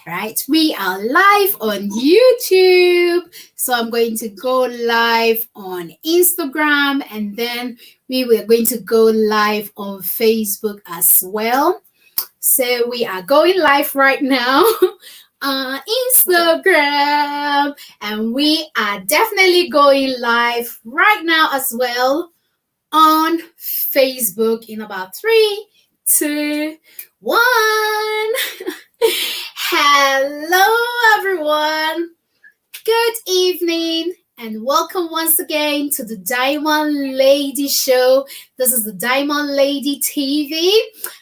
right? We are live on YouTube. So I'm going to go live on Instagram and then we were going to go live on Facebook as well. So we are going live right now on Instagram and we are definitely going live right now as well on Facebook in about 3, 2, 1. Hello, everyone. Good evening, and welcome once again to the Diamond Lady Show. This is the Diamond Lady TV.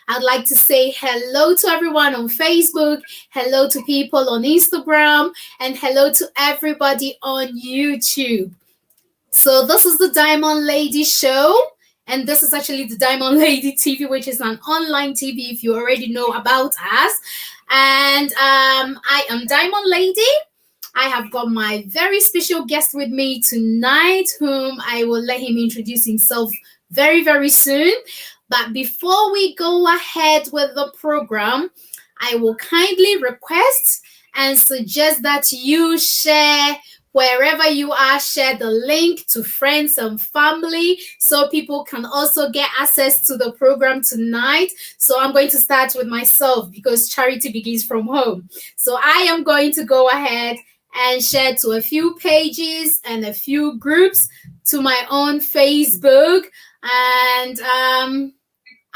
I'd like to say hello to everyone on Facebook, hello to people on Instagram, and hello to everybody on YouTube. So, this is the Diamond Lady Show. And this is actually the Diamond Lady TV, which is an online TV if you already know about us. And I am Diamond Lady. I have got my very special guest with me tonight, whom I will let him introduce himself very, very soon. But before we go ahead with the program, I will kindly request and suggest that you share wherever you are, share the link to friends and family so people can also get access to the program tonight. So I'm going to start with myself because charity begins from home. So I am going to go ahead and share to a few pages and a few groups to my own Facebook. And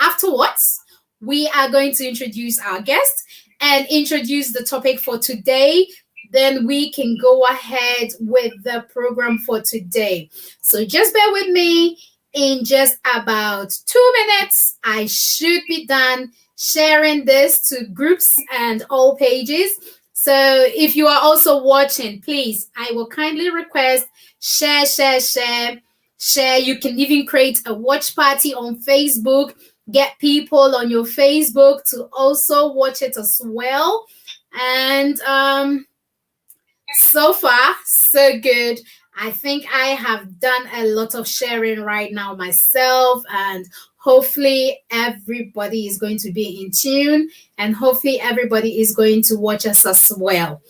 afterwards, we are going to introduce our guest and introduce the topic for today. Then we can go ahead with the program for today. So just bear with me. In just about 2 minutes, I should be done sharing this to groups and all pages. So if you are also watching, please, I will kindly request share. You can even create a watch party on Facebook. Get people on your Facebook to also watch it as well. And so far, so good. I think I have done a lot of sharing right now myself, and hopefully everybody is going to be in tune, and hopefully everybody is going to watch us as well.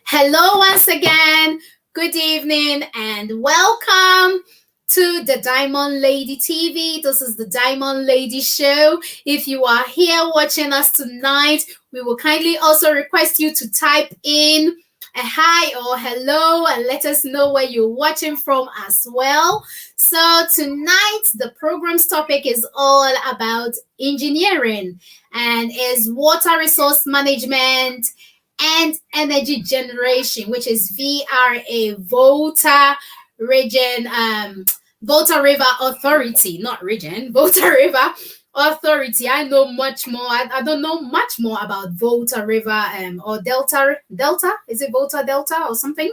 Hello once again. Good evening and welcome to the Diamond Lady TV. This is the Diamond Lady Show. If you are here watching us tonight, we will kindly also request you to type in a hi or hello and let us know where you're watching from as well. So tonight the program's topic is all about engineering and is water resource management and energy generation, which is VRA, Volta River Authority, not region, Volta River Authority. I know much more. I don't know much more about Volta River or Delta. Is it Volta Delta or something?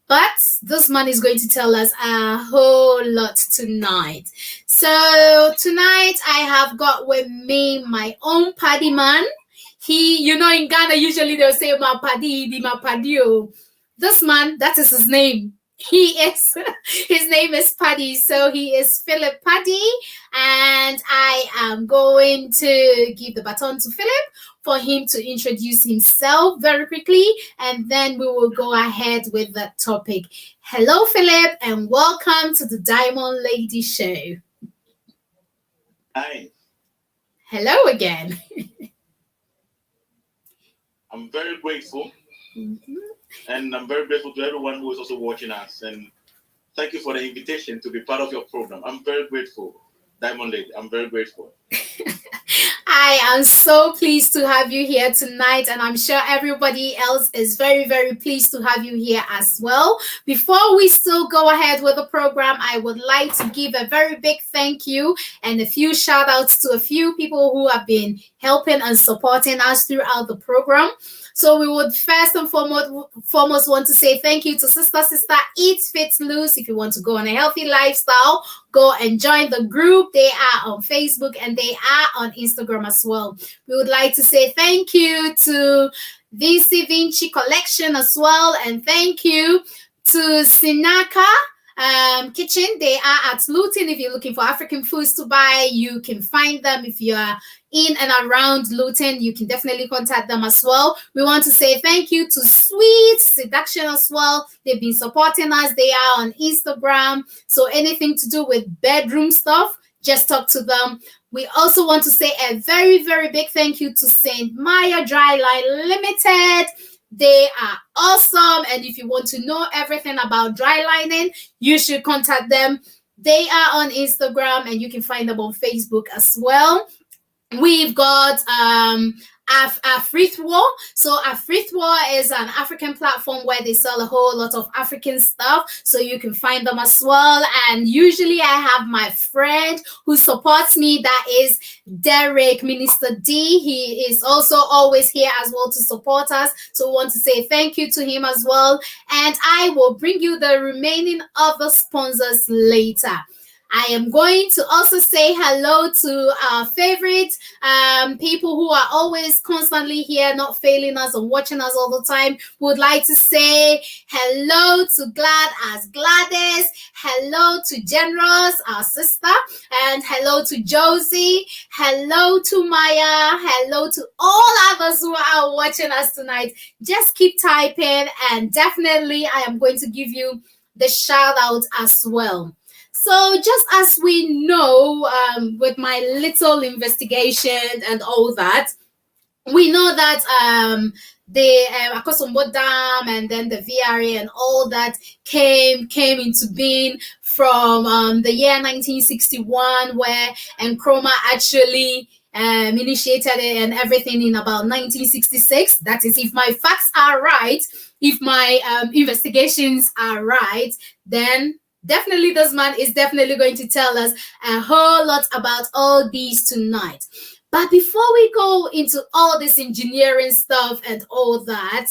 But this man is going to tell us a whole lot tonight. So tonight I have got with me my own paddy man. In Ghana, usually they'll say my paddy, my paddy. This man, that is his name. His name is Paddy, so he is Philip Paddy, and I am going to give the baton to Philip for him to introduce himself very quickly, and then we will go ahead with the topic. Hello, Philip, and welcome to the Diamond Lady Show. Hi. Hello again. I'm very grateful. Mm-hmm. And I'm very grateful to everyone who is also watching us. And thank you for the invitation to be part of your program. I'm very grateful, Diamond Lady. I'm very grateful. I am so pleased to have you here tonight, and I'm sure everybody else is very, very pleased to have you here as well. Before we still go ahead with the program, I would like to give a very big thank you and a few shout outs to a few people who have been helping and supporting us throughout the program. So we would first and foremost want to say thank you to Sister Eat Fit Loose. If you want to go on a healthy lifestyle, go and join the group. They are on Facebook and they are on Instagram as well. We would like to say thank you to VC Vinci Collection as well. And thank you to Sinaka Kitchen. They are at Luton. If you're looking for African foods to buy, you can find them. If you are in and around Luton, you can definitely contact them as well. We want to say thank you to Sweet Seduction as well. They've been supporting us. They are on Instagram. So anything to do with bedroom stuff, just talk to them. We also want to say a very, very big thank you to St. Maya Dryline Limited. They are awesome. And if you want to know everything about dry lining, you should contact them. They are on Instagram and you can find them on Facebook as well. We've got Afrithwa. So Afrithwa is an African platform where they sell a whole lot of African stuff. So you can find them as well. And usually I have my friend who supports me. That is Derek, Minister D. He is also always here as well to support us. So we want to say thank you to him as well. And I will bring you the remaining other sponsors later. I am going to also say hello to our favorite people who are always constantly here, not failing us and watching us all the time. Would like to say hello to Glad as Gladys, hello to Generous, our sister, and hello to Josie, hello to Maya, hello to all others who are watching us tonight. Just keep typing, and definitely I am going to give you the shout out as well. So just as we know, with my little investigation and all that, we know that the Akosombo Dam and then the VRA and all that came into being from the year 1961, where Nkrumah actually initiated it and everything in about 1966. That is, if my facts are right, if my investigations are right, then definitely this man is definitely going to tell us a whole lot about all these tonight. But before we go into all this engineering stuff and all that,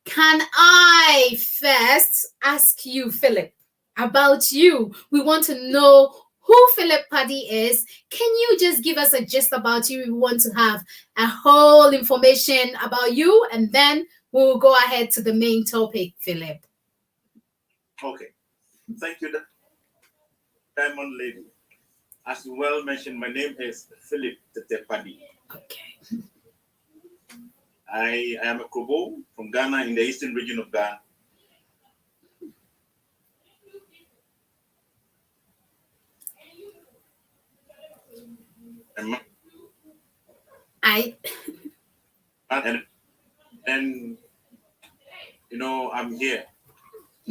can I first ask you, Philip, about you? We want to know who Philip Paddy is. Can you just give us a gist about you? We want to have a whole information about you, and then we'll go ahead to the main topic, Philip. Okay. Thank you, Diamond Lady. As you well mentioned, my name is Philip Paddy. Okay. I am a Kobo from Ghana, in the eastern region of Ghana. And I'm here.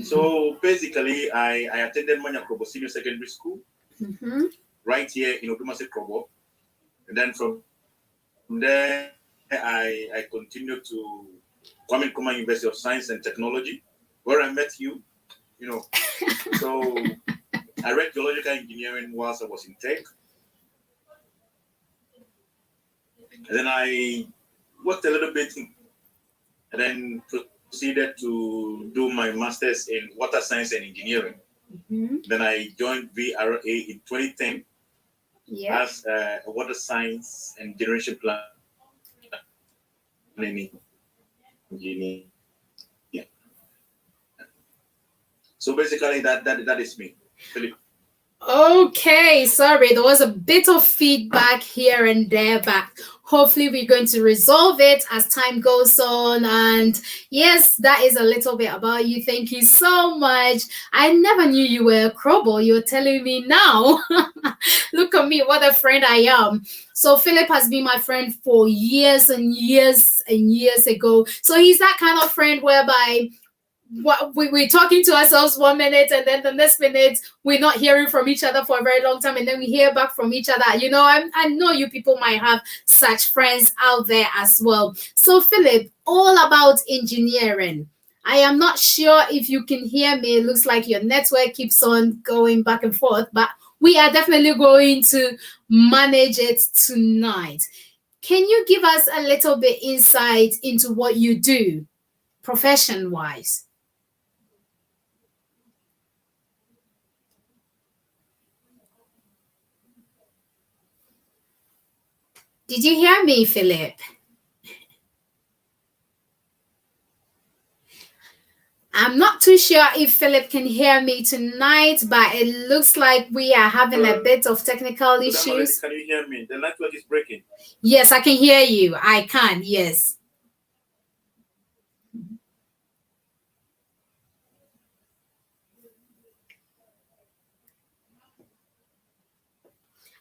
So basically, I attended Manya Krobo Senior Secondary School, right here in Odumase Krobo. And then from there, I continued to Kwame Nkrumah University of Science and Technology, where I met you. So I read geological engineering whilst I was in tech. And then I worked a little bit and then proceeded to do my master's in water science and engineering. Then I joined VRA in 2010 as a water science and generation planning engineer. Yeah. So basically, that is me, Philip. Okay, sorry, there was a bit of feedback here and there, but hopefully we're going to resolve it as time goes on. And yes, that is a little bit about you. Thank you so much. I never knew you were a Krobo. You're telling me now. Look at me, what a friend I am. So Philip has been my friend for years and years and years ago. So he's that kind of friend whereby we're talking to ourselves 1 minute, and then the next minute we're not hearing from each other for a very long time, and then we hear back from each other. I know you people might have such friends out there as well. So Philip, all about engineering. I am not sure if you can hear me. It looks like your network keeps on going back and forth, but we are definitely going to manage it tonight. Can you give us a little bit insight into what you do profession-wise? Did you hear me, Philip? I'm not too sure if Philip can hear me tonight, but it looks like we are having a bit of technical issues. Can you hear me? The network is breaking. Yes, I can hear you. I can, yes.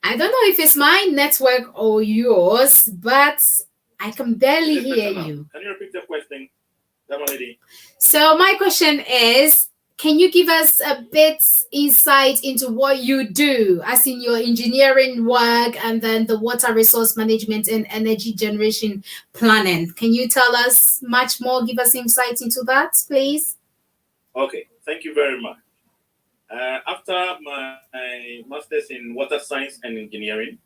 I don't know if it's my network or yours, but I can barely hear you. Can you repeat the question, lady? So my question is, can you give us a bit insight into what you do, as in your engineering work and then the water resource management and energy generation planning? Can you tell us much more? Give us insight into that, please. Okay, thank you very much. After my master's in water science and engineering,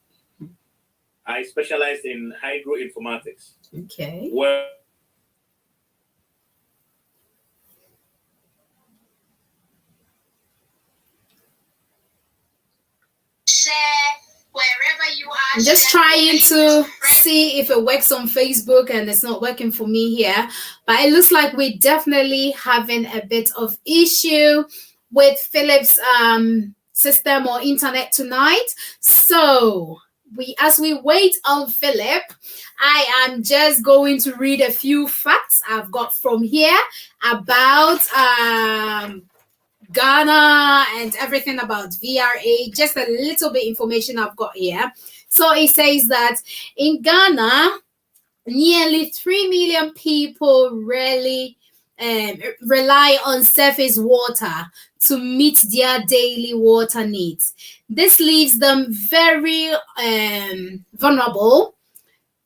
I specialized in hydroinformatics. Okay. Where wherever you are. I'm just trying to see if it works on Facebook, and it's not working for me here. But it looks like we're definitely having a bit of issue with Philip's system or internet tonight. So as we wait on Philip, I am just going to read a few facts I've got from here about Ghana and everything about VRA, just a little bit information I've got here. So it says that in Ghana, nearly 3 million people really rely on surface water to meet their daily water needs. This leaves them very vulnerable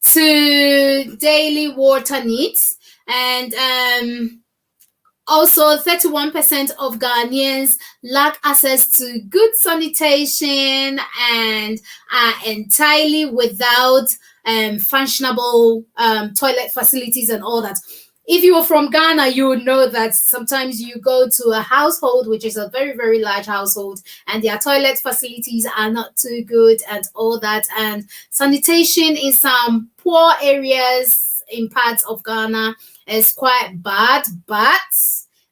to daily water needs, and also, 31% of Ghanaians lack access to good sanitation and are entirely without functionable toilet facilities and all that. If you are from Ghana, you would know that sometimes you go to a household, which is a very, very large household, and their toilet facilities are not too good and all that. And sanitation in some poor areas in parts of Ghana is quite bad, but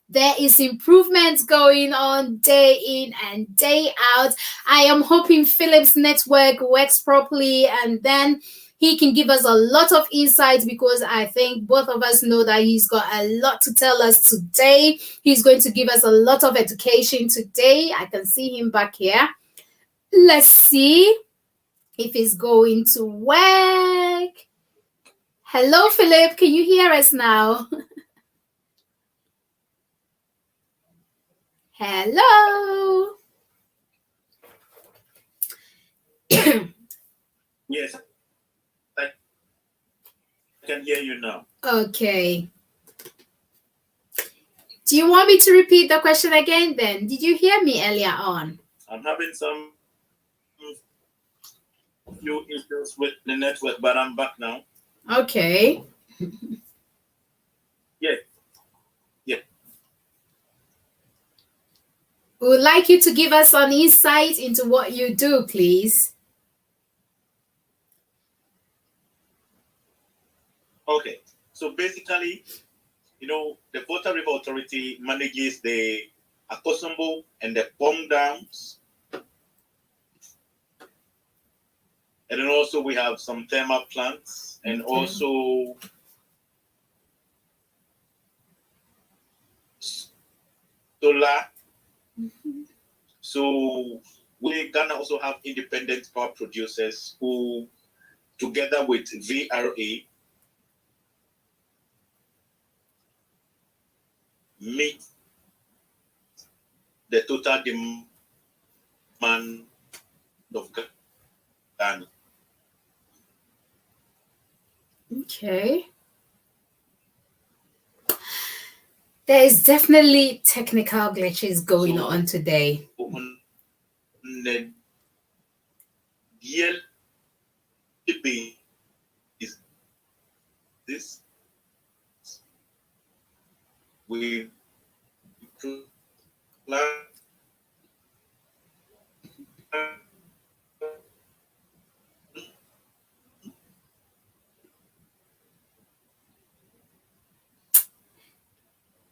there is improvement going on day in and day out. I am hoping Philip's network works properly, and then he can give us a lot of insights, because I think both of us know that he's got a lot to tell us today. He's going to give us a lot of education today. I can see him back here. Let's see if it's going to work. Hello, Philip. Can you hear us now? Hello. Yes, I can hear you now. Okay. Do you want me to repeat the question again then? Did you hear me earlier on? I'm having some few issues with the network, but I'm back now. Okay. Yeah. Yeah. We would like you to give us some insight into what you do, please. Okay. So basically, the Volta River Authority manages the Akosombo and the Pom dams. And then also we have some thermal plants and also solar. Mm-hmm. So we Ghana also have independent power producers who, together with VRA, meet the total demand of Ghana. Okay. There is definitely technical glitches going on today. Is this we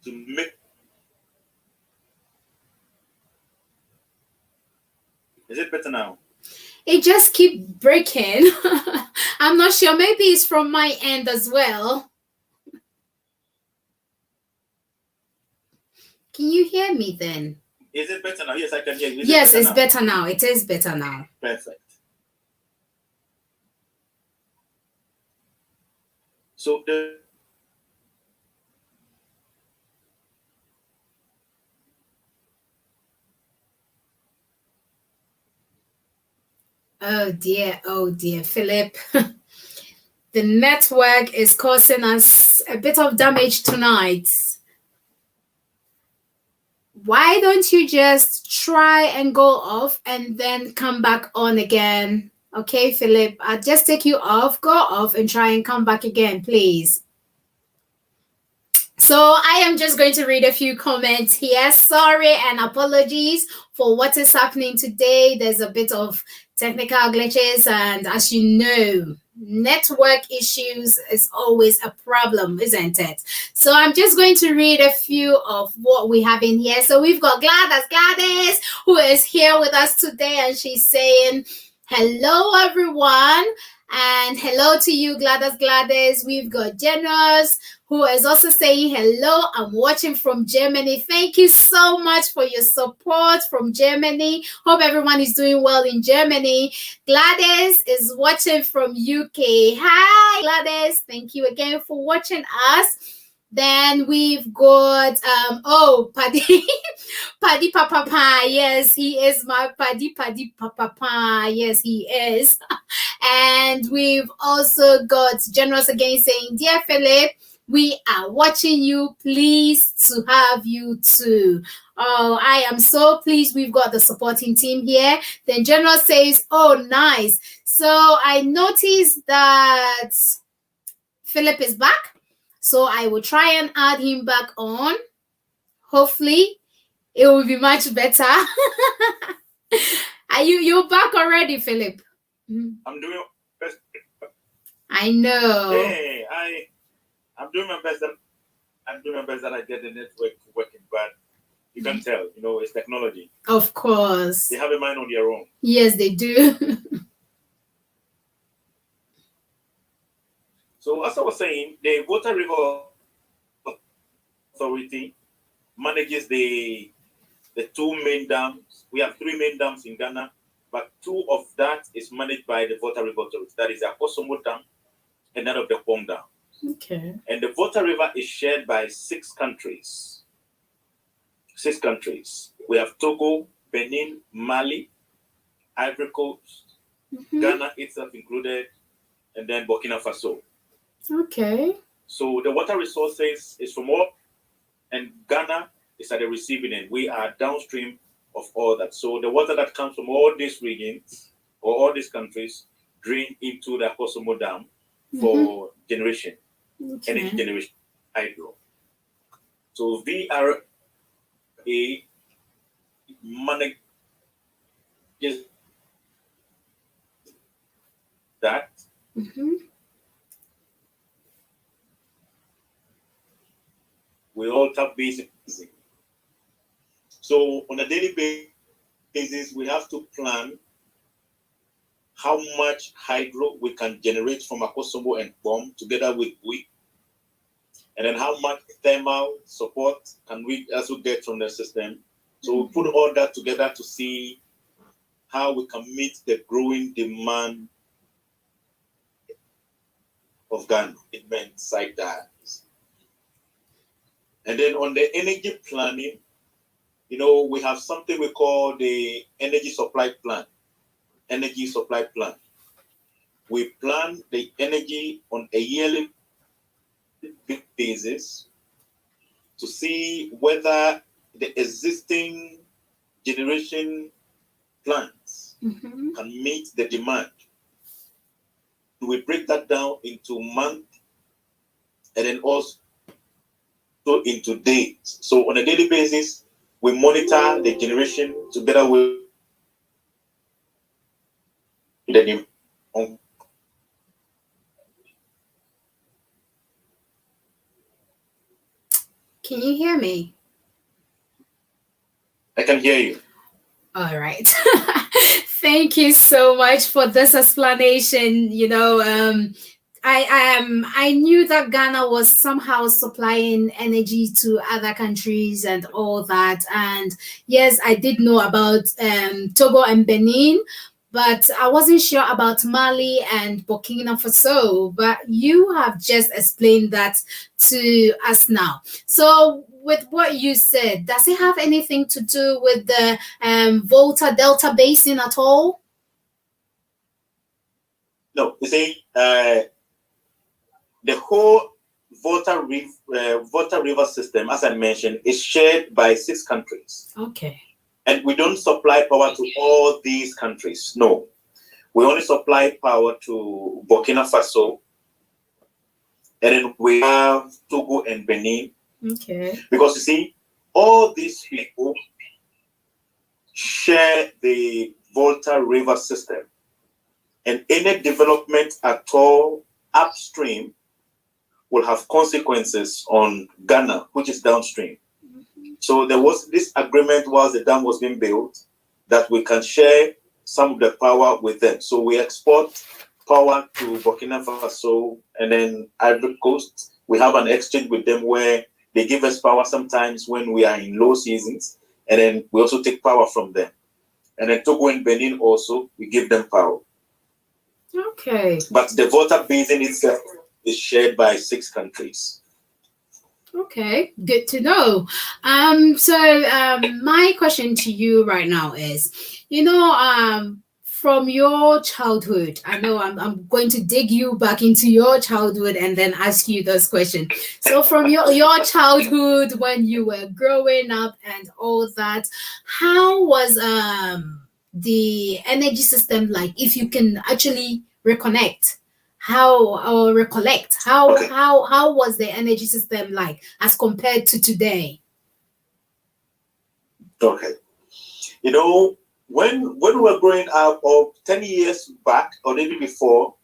to make Is it better now? It just keep breaking. I'm not sure. Maybe it's from my end as well. Can you hear me then? Is it better now? Yes, I can hear you. Yes, it's better now. It is better now. Perfect. So oh dear, Philip. The network is causing us a bit of damage tonight. Why don't you just try and go off and then come back on again? Okay, Philip, I'll just take you off, go off and try and come back again, please. So I am just going to read a few comments here. Sorry and apologies for what is happening today. There's a bit of technical glitches, and as you know, network issues is always a problem, isn't it? So I'm just going to read a few of what we have in here. So we've got Gladys, who is here with us today, and she's saying, hello, everyone. And hello to you, Gladys. We've got Generous, who is also saying hello. I'm watching from Germany. Thank you so much for your support from Germany. Hope everyone is doing well in Germany. Gladys is watching from UK. Hi, Gladys. Thank you again for watching us. Then we've got Paddy Paddy Papa. Yes, he is my Paddy Papa. Yes, he is. And we've also got Generous again saying, dear Philip, we are watching you. Pleased to have you too. Oh, I am so pleased we've got the supporting team here. Then General says, oh, nice. So I noticed that Philip is back. So I will try and add him back on. Hopefully, it will be much better. Are you're back already, Philip? I'm doing my best. I know. Hey, I'm doing my best. I'm doing my best that I get the network working, but you can tell, it's technology. Of course. They have a mind on their own. Yes, they do. So as I was saying, the Water River Authority manages the two main dams. We have three main dams in Ghana, but two of that is managed by the Water River Authority. That is the Akosombo Dam and that of the Pong Dam. Okay. And the Water River is shared by 6 countries. 6 countries. We have Togo, Benin, Mali, Ivory Coast, Ghana itself included, and then Burkina Faso. Okay. So the water resources is from all, and Ghana is at the receiving end. We are downstream of all that. So the water that comes from all these regions or all these countries drain into the Akosombo Dam for generation, energy generation, hydro. So VRA manages that. We all tap basic. So on a daily basis, we have to plan how much hydro we can generate from Akosombo and Pom together with WIC, and then how much thermal support can we also get from the system. So we put all that together to see how we can meet the growing demand of Ghana. It meant side dams. And then on the energy planning, we have something we call the energy supply plan. Energy supply plan. We plan the energy on a yearly basis to see whether the existing generation plants can meet the demand. We break that down into month and then also into days. So on a daily basis, we monitor the generation together with the demand. Can you hear me? I can hear you. All right. Thank you so much for this explanation. I knew that Ghana was somehow supplying energy to other countries and all that. And yes, I did know about Togo and Benin, but I wasn't sure about Mali and Burkina Faso. But you have just explained that to us now. So with what you said, does it have anything to do with the Volta Delta Basin at all? No, you see, the whole Volta River system, as I mentioned, is shared by 6 countries. Okay. And we don't supply power to all these countries. No. We only supply power to Burkina Faso. And then we have Togo and Benin. Okay. Because you see, all these people share the Volta River system. And any development at all upstream will have consequences on Ghana, which is downstream. So there was this agreement whilst the dam was being built that we can share some of the power with them. So we export power to Burkina Faso and then Ivory Coast. We have an exchange with them where they give us power sometimes when we are in low seasons, and then we also take power from them. And then Togo and Benin also, we give them power. Okay. But the Volta Basin itself is shared by 6 countries. Okay, good to know. My question to you right now is, from your childhood, I know I'm going to dig you back into your childhood and then ask you this question. So from your childhood, when you were growing up and all that, how was the energy system like, if you can actually recollect? How was the energy system like as compared to today? Okay. When we were growing up, or 10 years back or maybe before,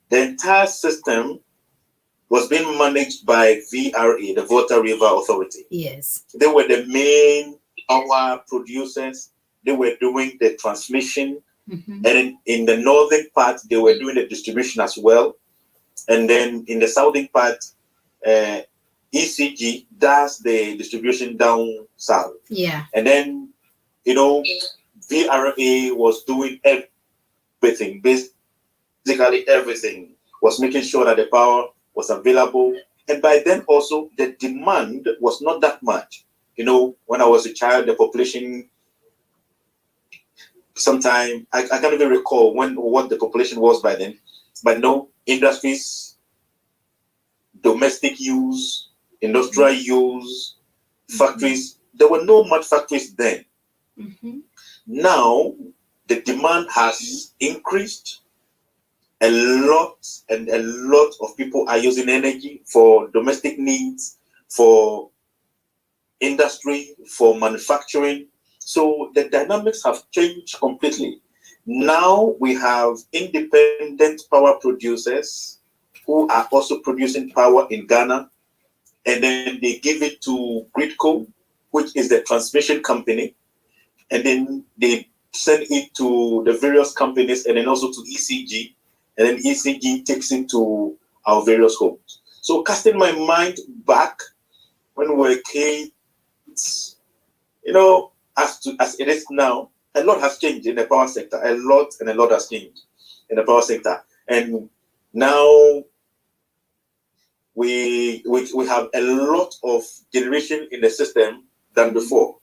the entire system was being managed by VRA, the Volta River Authority. Yes. They were the main power producers. They were doing the transmission. Mm-hmm. And in the northern part, they were doing the distribution as well. And then in the southern part, ECG does the distribution down south. Yeah. And then, VRA was doing everything, basically everything, was making sure that the power was available. And by then also, the demand was not that much. When I was a child, the population, sometime I can't even recall what the population was by then, but no industries, domestic use, industrial use, factories. There were no much factories then. Mm-hmm. Now the demand has increased a lot, and a lot of people are using energy for domestic needs, for industry, for manufacturing. So the dynamics have changed completely. Now we have independent power producers who are also producing power in Ghana, and then they give it to Gridco, which is the transmission company, and then they send it to the various companies and then also to ECG, and then ECG takes it to our various homes. So casting my mind back when we were kids, as it is now, a lot has changed in the power sector. A lot has changed in the power sector. And now we have a lot of generation in the system than before.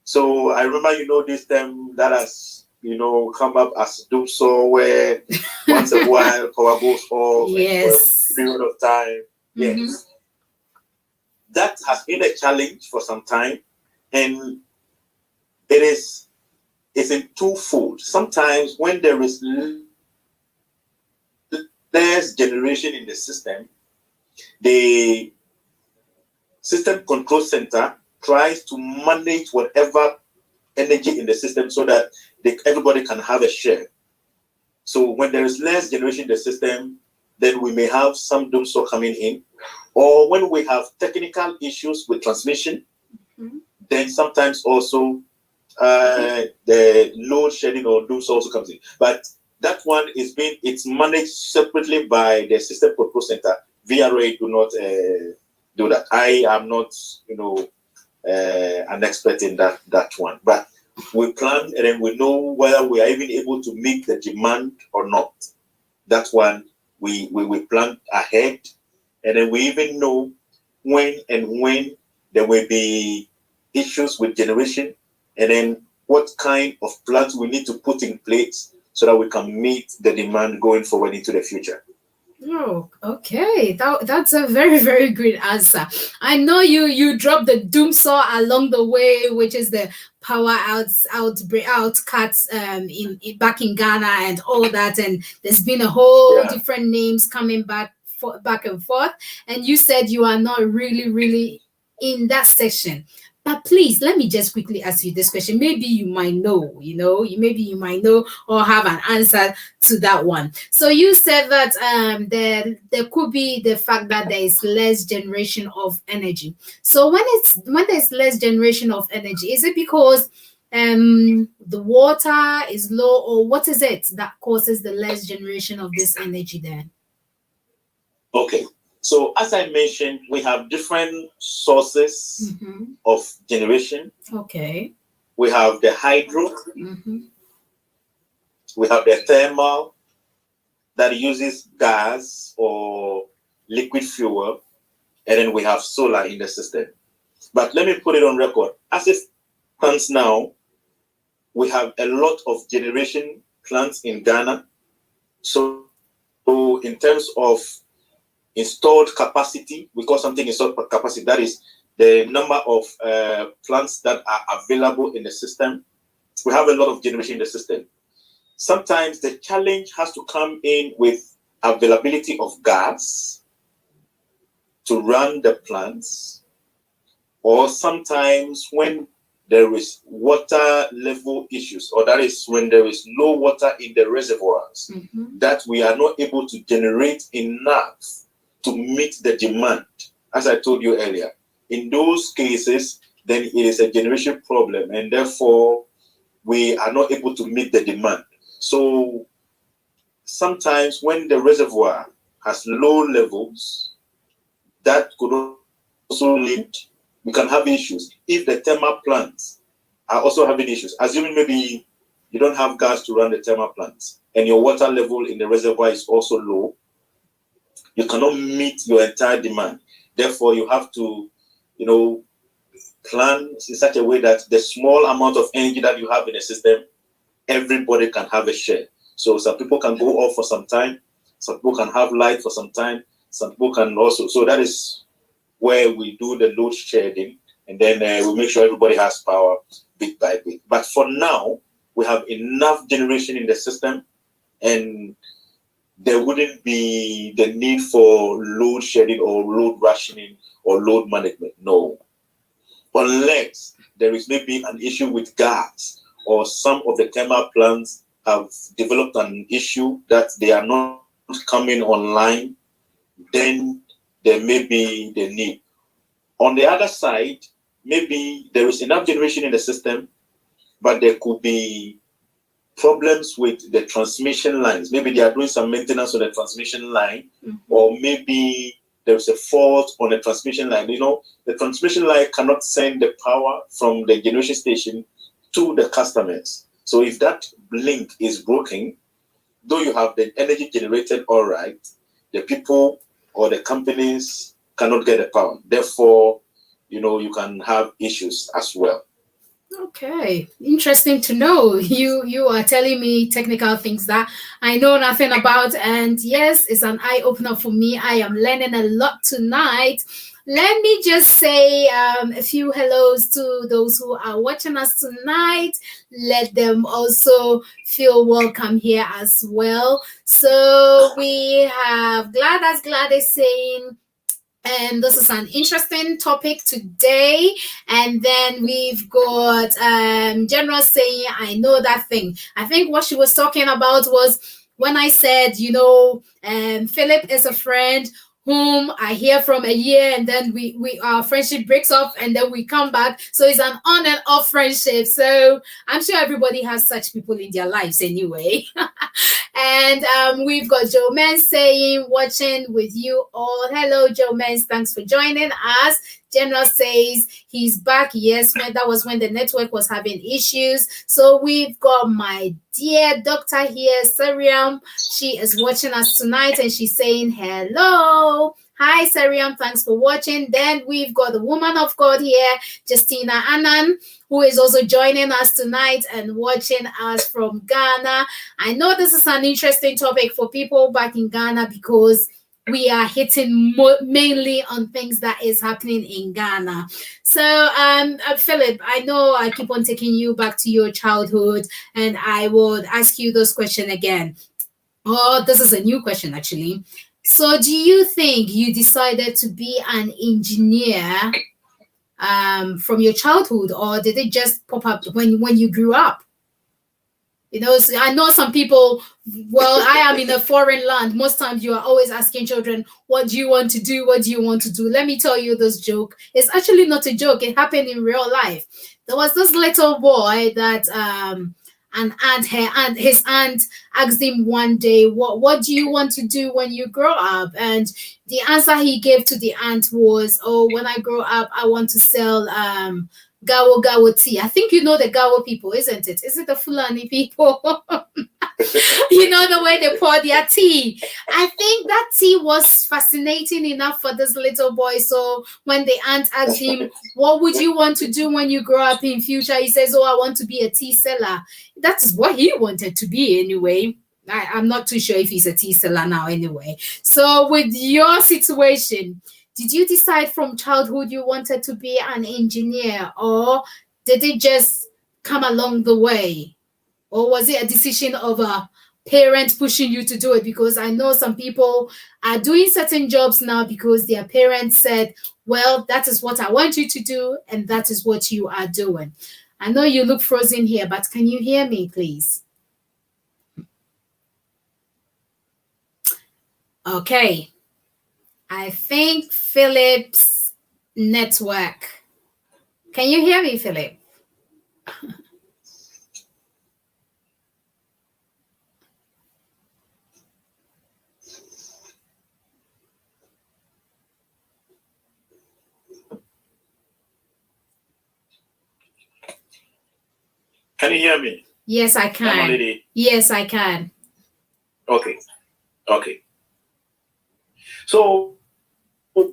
So I remember, this term that has, come up as DUPSO, where once a while power goes off. Yes. For a period of time. Mm-hmm. Yes. That has been a challenge for some time. And it's in twofold. Sometimes when there is less generation in the system, the system control center tries to manage whatever energy in the system so that everybody can have a share. So when there is less generation in the system, then we may have some DUMSO coming in. Or when we have technical issues with transmission, then sometimes also the load shedding or doomsday also comes in. But that one it's managed separately by the system control center. VRA do not do that. I am not, an expert in that one. But we plan and then we know whether we are even able to meet the demand or not. That one we plan ahead, and then we even know when there will be issues with generation, and then what kind of plans we need to put in place so that we can meet the demand going forward into the future. Oh, okay. That's a very, very good answer. I know you dropped the doom saw along the way, which is the power out cuts in back in Ghana and all that, and there's been a whole different names coming back and forth. And you said you are not really in that section. But please, let me just quickly ask you this question. Maybe you might know, maybe you might know or have an answer to that one. So you said that there could be the fact that there is less generation of energy. So when there's less generation of energy, is it because the water is low, or what is it that causes the less generation of this energy then? Okay. So as I mentioned, we have different sources of generation. Okay. We have the hydro. We have the thermal that uses gas or liquid fuel. And then we have solar in the system. But let me put it on record. As it stands now, we have a lot of generation plants in Ghana. So in terms of installed capacity, we call something installed capacity. That is the number of plants that are available in the system. We have a lot of generation in the system. Sometimes the challenge has to come in with availability of gas to run the plants, or sometimes when there is water level issues, or that is when there is low water in the reservoirs, that we are not able to generate enough to meet the demand, as I told you earlier. In those cases, then it is a generation problem, and therefore we are not able to meet the demand. So sometimes when the reservoir has low levels, that could also lead, we can have issues if the thermal plants are also having issues. Assuming maybe you don't have gas to run the thermal plants and your water level in the reservoir is also low, you cannot meet your entire demand. Therefore, you have to, plan in such a way that the small amount of energy that you have in the system, everybody can have a share. So some people can go off for some time, some people can have light for some time, some people can also. So that is where we do the load shedding, and then we make sure everybody has power bit by bit. But for now, we have enough generation in the system, and there wouldn't be the need for load shedding or load rationing or load management. No. Unless there is maybe an issue with gas, or some of the thermal plants have developed an issue that they are not coming online, then there may be the need. On the other side, maybe there is enough generation in the system, but there could be problems with the transmission lines. Maybe they are doing some maintenance on the transmission line, or maybe there's a fault on the transmission line. The transmission line cannot send the power from the generation station to the customers. So if that link is broken, though you have the energy generated all right, the people or the companies cannot get the power. Therefore, you can have issues as well. Okay, interesting to know. You are telling me technical things that I know nothing about, and yes, it's an eye opener for me. I am learning a lot tonight. Let me just say a few hellos to those who are watching us tonight. Let them also feel welcome here as well. So we have Gladys saying, and this is an interesting topic today. And then we've got General saying, I know that thing. I think what she was talking about was when I said, Philip is a friend whom I hear from a year, and then we our friendship breaks off, and then we come back. So it's an on and off friendship. So I'm sure everybody has such people in their lives anyway. And we've got Joe Mens saying, watching with you all. Hello, Joe Mens. Thanks for joining us. General says he's back. Yes, that was when the network was having issues. So we've got my dear doctor here, Sariam. She is watching us tonight, and she's saying hello. Hi, Sariam. Thanks for watching. Then we've got the woman of God here, Justina Annan, who is also joining us tonight and watching us from Ghana. I know this is an interesting topic for people back in Ghana because we are hitting mainly on things that is happening in Ghana. So, Philip, I know I keep on taking you back to your childhood, and I would ask you those questions again. Oh, this is a new question, actually. So, do you think you decided to be an engineer from your childhood, or did it just pop up when you grew up? You know, so I know some people, well, I am in a foreign land. Most times you are always asking children, what do you want to do? What do you want to do? Let me tell you this joke. It's actually not a joke. It happened in real life. There was this little boy that his aunt asked him one day, what do you want to do when you grow up? And the answer he gave to the aunt was, oh, when I grow up, I want to sell Gawo tea. I think you know the Gawo people, isn't it? Is it the Fulani people? You know the way they pour their tea. I think that tea was fascinating enough for this little boy. So when the aunt asked him, what would you want to do when you grow up in future? He says, oh, I want to be a tea seller. That is what he wanted to be anyway. I'm not too sure if he's a tea seller now anyway. So with your situation, did you decide from childhood you wanted to be an engineer, or did it just come along the way? Or was it a decision of a parent pushing you to do it? Because I know some people are doing certain jobs now because their parents said, well, that is what I want you to do, and that is what you are doing. I know you look frozen here, but can you hear me, please? Okay. I think Philip's network. Can you hear me, Philip? Can you hear me? Yes, I can. Yes, I can. Okay. Okay. So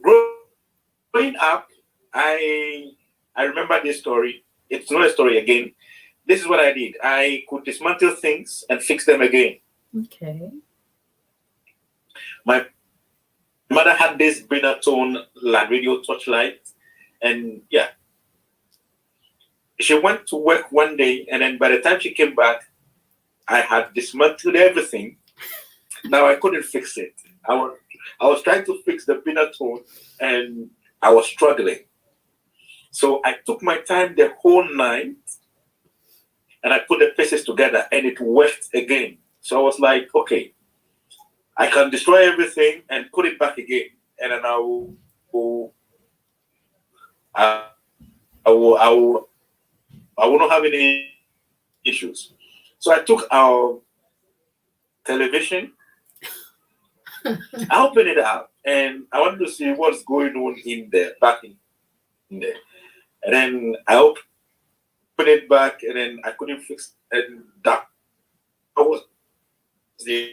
growing up, I remember this story. It's not a story again. This is what I did. I could dismantle things and fix them again. Okay. My mother had this Brinatone land radio torchlight, and yeah, she went to work one day, and then by the time she came back, I had dismantled everything. Now I couldn't fix it. I was trying to fix the Brinatone, and I was struggling. So I took my time the whole night, and I put the pieces together, and it worked again. So I was like, okay, I can destroy everything and put it back again, and then I will not have any issues. So I took our television, I opened it up, and I wanted to see what's going on in there, back in there. And then I opened it back, and then I couldn't fix it. And that was the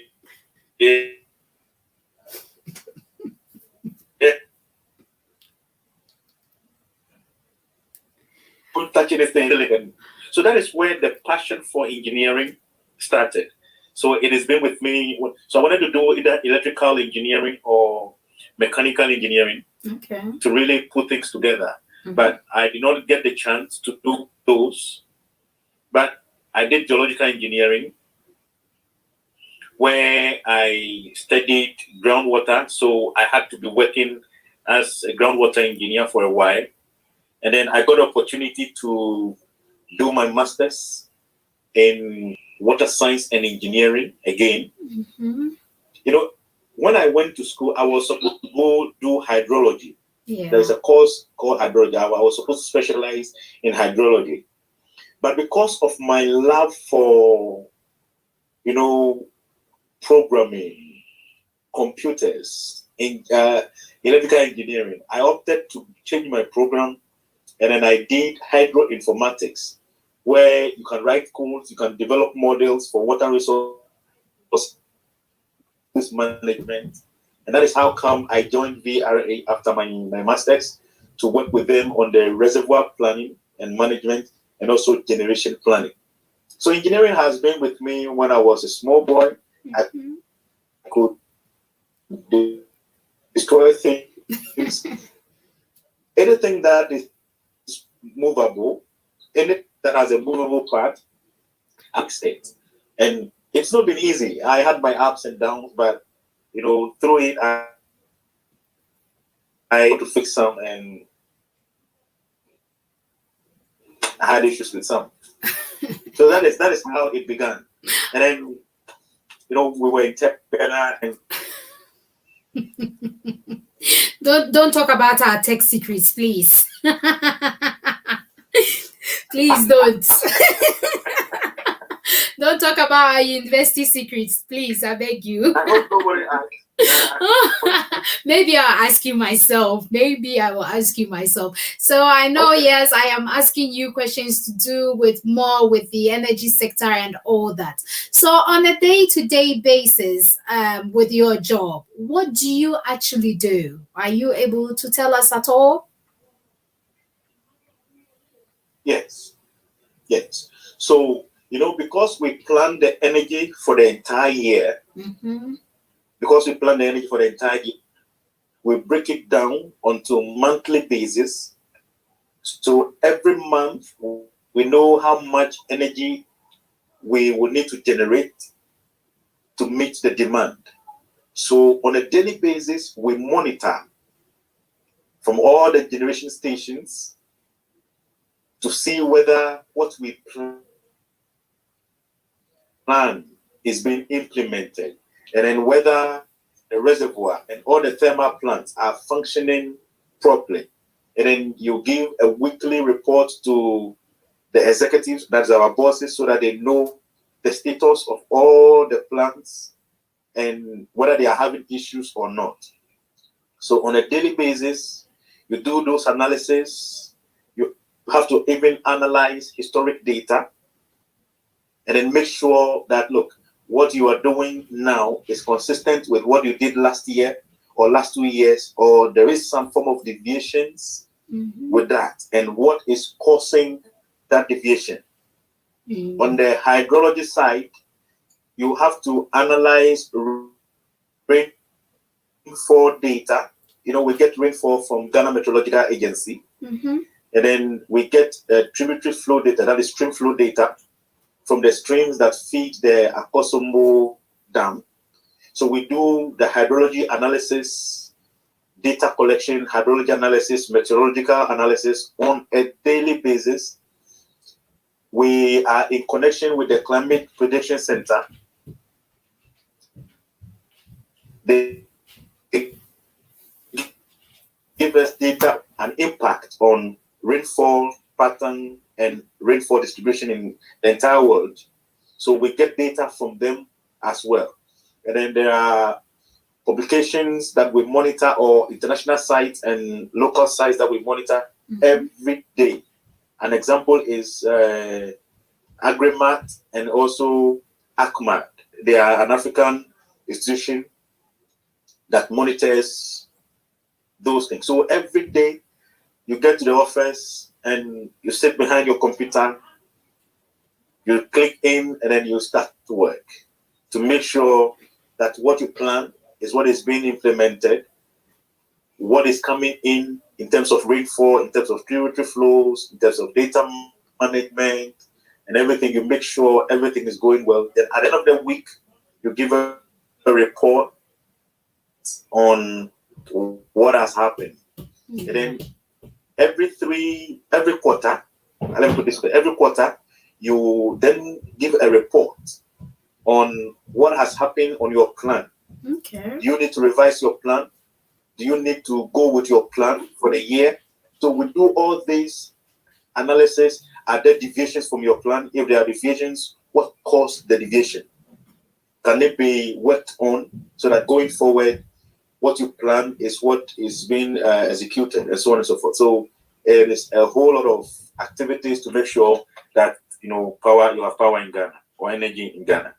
couldn't touch anything. So that is where the passion for engineering started. So it has been with me. So I wanted to do either electrical engineering or mechanical engineering, okay, to really put things together. Mm-hmm. But I did not get the chance to do those. But I did geological engineering, where I studied groundwater. So I had to be working as a groundwater engineer for a while. And then I got an opportunity to do my master's in water science and engineering again. Mm-hmm. You know, when I went to school, I was supposed to go do hydrology. Yeah. There's a course called hydrology. I was supposed to specialize in hydrology. But because of my love for, programming, computers, in electrical engineering, I opted to change my program, and then I did hydroinformatics, where you can write codes, you can develop models for water resource management. And that is how come I joined VRA after my master's, to work with them on the reservoir planning and management, and also generation planning. So engineering has been with me when I was a small boy. Mm-hmm. I could destroy things. Anything that is movable, anything that has a movable part, accent. And it's not been easy. I had my ups and downs, but through it, I had to fix some, and I had issues with some. So that is how it began. And then we were in tech and Don't talk about our tech secrets, please. Please don't. Don't talk about our university secrets, please. I beg you. I hope nobody asked. Maybe I'll ask you myself. Maybe I will ask you myself. So I know, Okay. yes, I am asking you questions to do with more with the energy sector and all that. So on a day-to-day basis, with your job, what do you actually do? Are you able to tell us at all? Yes. So because we plan the energy for the entire year, Mm-hmm. we break it down onto a monthly basis. So every month we know how much energy we will need to generate to meet the demand. So on a daily basis, we monitor from all the generation stations to see whether what we plan is being implemented, and then whether the reservoir and all the thermal plants are functioning properly. And then you give a weekly report to the executives, that's our bosses, so that they know the status of all the plants and whether they are having issues or not. So on a daily basis, you do those analysis. You have to even analyze historic data, and then make sure that, look, what you are doing now is consistent with what you did last year or last 2 years, or there is some form of deviations with that, and what is causing that deviation. On the hydrology side, you have to analyze rainfall data. We get rainfall from Ghana Meteorological Agency, and then we get tributary flow data, that is stream flow data, from the streams that feed the Akosombo Dam. So we do the hydrology analysis, data collection, hydrology analysis, meteorological analysis on a daily basis. We are in connection with the Climate Prediction Center. They give us data and impact on rainfall pattern and rainfall distribution in the entire world. So we get data from them as well. And then there are publications that we monitor, or international sites and local sites that we monitor every day. An example is Agrimat and also ACMAT. They are an African institution that monitors those things. So every day you get to the office and you sit behind your computer, you click in, and then you start to work to make sure that what you plan is what is being implemented, what is coming in terms of rainfall, in terms of tributary flows, in terms of data management, and everything. You make sure everything is going well. Then at the end of the week, you give a report on what has happened. And then every quarter, let me put this way, every quarter, you then give a report on what has happened on your plan. Okay. Do you need to revise your plan? Do you need to go with your plan for the year? So we do all these analysis. Are there deviations from your plan? If there are deviations, what caused the deviation? Can it be worked on so that going forward, what you plan is what is being executed, and so on and so forth. So it is a whole lot of activities to make sure that you have power in Ghana or energy in Ghana.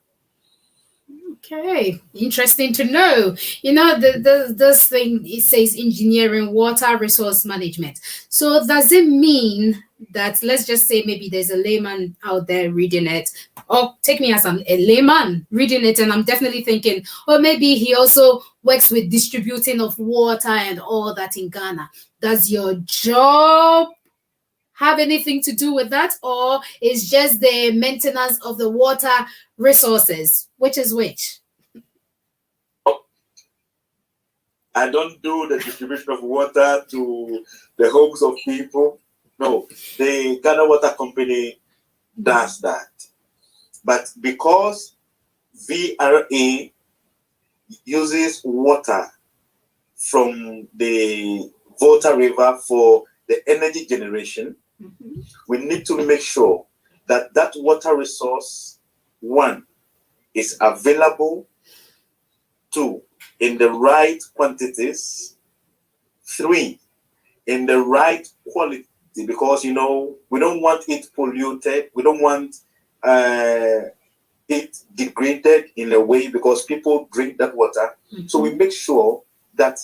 Okay, interesting to know. This thing, it says engineering, water resource management. So does it mean that, let's just say maybe there's a layman out there reading it, or take me as a layman reading it, and I'm definitely thinking, or maybe he also works with distributing of water and all that in Ghana. Does your job have anything to do with that, or is just the maintenance of the water resources? Which is which? I don't do the distribution of water to the homes of people. No, the Ghana Water Company does that. But because VRA uses water from the Volta River for the energy generation, we need to make sure that that water resource, one, is available, two, in the right quantities, three, in the right quality, because we don't want it polluted, we don't want it degraded in a way, because people drink that water. So we make sure that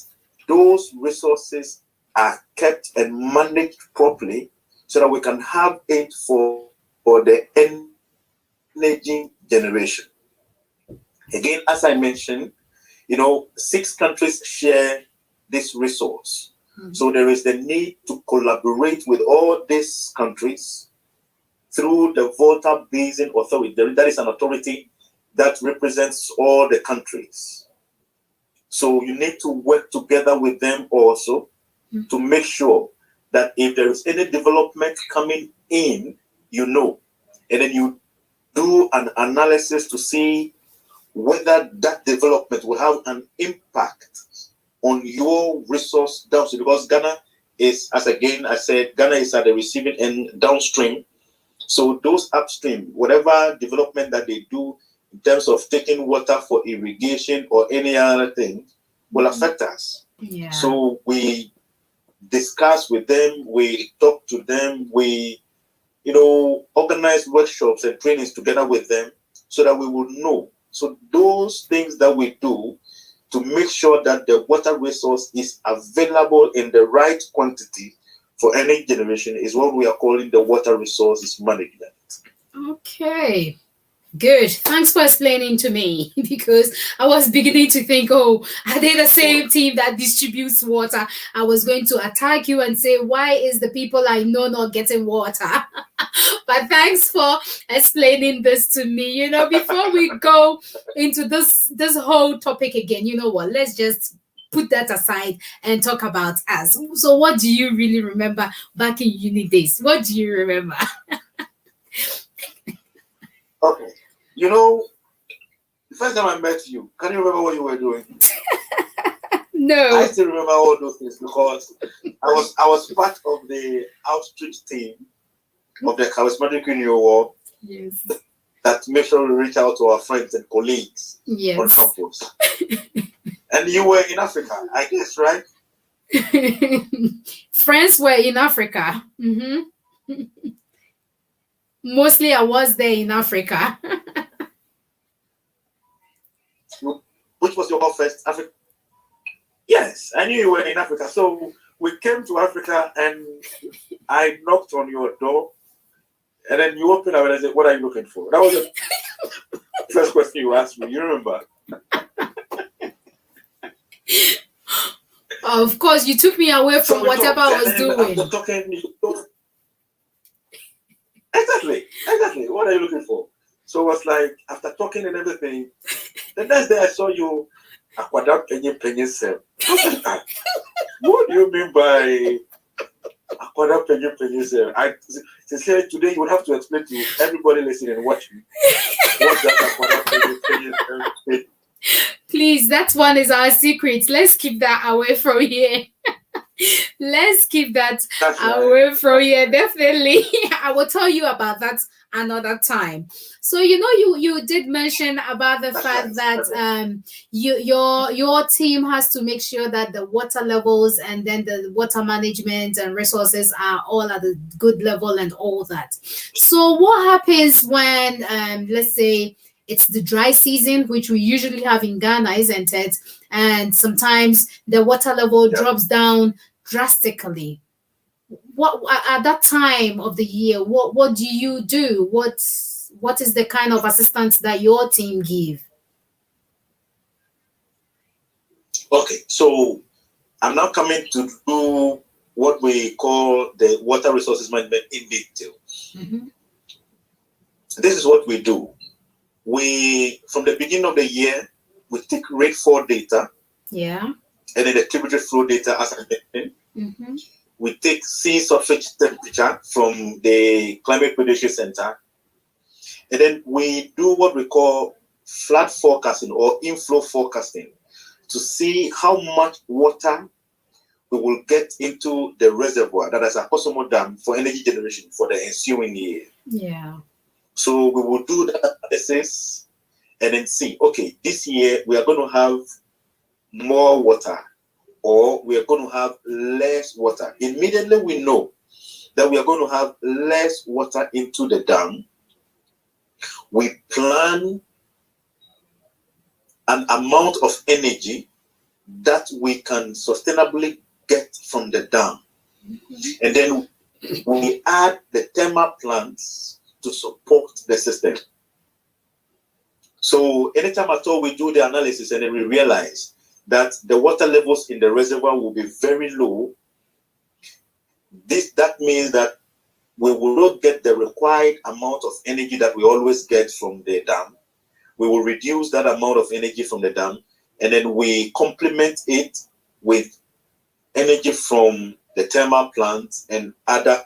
those resources are kept and managed properly, so that we can have it for the energy generation. Again, as I mentioned, 6 countries share this resource. So there is the need to collaborate with all these countries through the Volta Basin Authority. That is an authority that represents all the countries. So you need to work together with them also to make sure that if there is any development coming in, and then you do an analysis to see whether that development will have an impact on your resource downstream. Because Ghana is, as again I said, Ghana is at the receiving end downstream. So those upstream, whatever development that they do in terms of taking water for irrigation or any other thing will affect us. Yeah. So we discuss with them, we talk to them, we organize workshops and trainings together with them so that we will know. So those things that we do to make sure that the water resource is available in the right quantity for any generation is what we are calling the water resources management. Okay. Good. Thanks for explaining to me, because I was beginning to think, are they the same team that distributes water? I was going to attack you and say, why is the people I know not getting water? But thanks for explaining this to me. Before we go into this whole topic again, let's just put that aside and talk about us. So what do you really remember back in uni days? What do you remember? Okay. The first time I met you, can you remember what you were doing? No. I still remember all those things because I was part of the outreach team of the Charismatic Union Award. Yes. That made sure we reach out to our friends and colleagues on campus. And you were in Africa, I guess, right? Friends were in Africa. Mostly I was there in Africa. Which was your first Africa? Yes, I knew you were in Africa. So we came to Africa and I knocked on your door, and then you opened up and I said, "What are you looking for?" That was the first question you asked me. You remember? Of course, you took me away from whatever I was doing. Exactly. What are you looking for? So it was like, after talking and everything, the next day I saw you, Aquadam Penny Sel. What do you mean by Aquadam Penny Sel? I sincerely, today you would have to explain to everybody listening and watching what that Aquadam Penny Sel is. Please, that one is our secret. Let's keep that away from here. Let's keep that away from here. Definitely. I will tell you about that another time. So you did mention about the fact that your team has to make sure that the water levels and then the water management and resources are all at a good level and all that. So what happens when let's say it's the dry season, which we usually have in Ghana, isn't it? And sometimes the water level drops down drastically. What at that time of the year, what do you do? What is the kind of assistance that your team give? Okay, so I'm now coming to do what we call the water resources management in detail. Mm-hmm. This is what we do. We, from the beginning of the year, we take rainfall data. Yeah. And then the tributary flow data, as I mentioned. Mm-hmm. We take sea surface temperature from the Climate Prediction Center. And then we do what we call flood forecasting or inflow forecasting to see how much water we will get into the reservoir, that is Akosombo Dam, for energy generation for the ensuing year. Yeah. So we will do that analysis and then see, okay, this year we are going to have more water or we are going to have less water. Immediately we know that we are going to have less water into the dam. We plan an amount of energy that we can sustainably get from the dam. Mm-hmm. And then we add the thermal plants to support the system. So anytime at all we do the analysis and then we realize that the water levels in the reservoir will be very low, that means that we will not get the required amount of energy that we always get from the dam. We will reduce that amount of energy from the dam, and then we complement it with energy from the thermal plants and other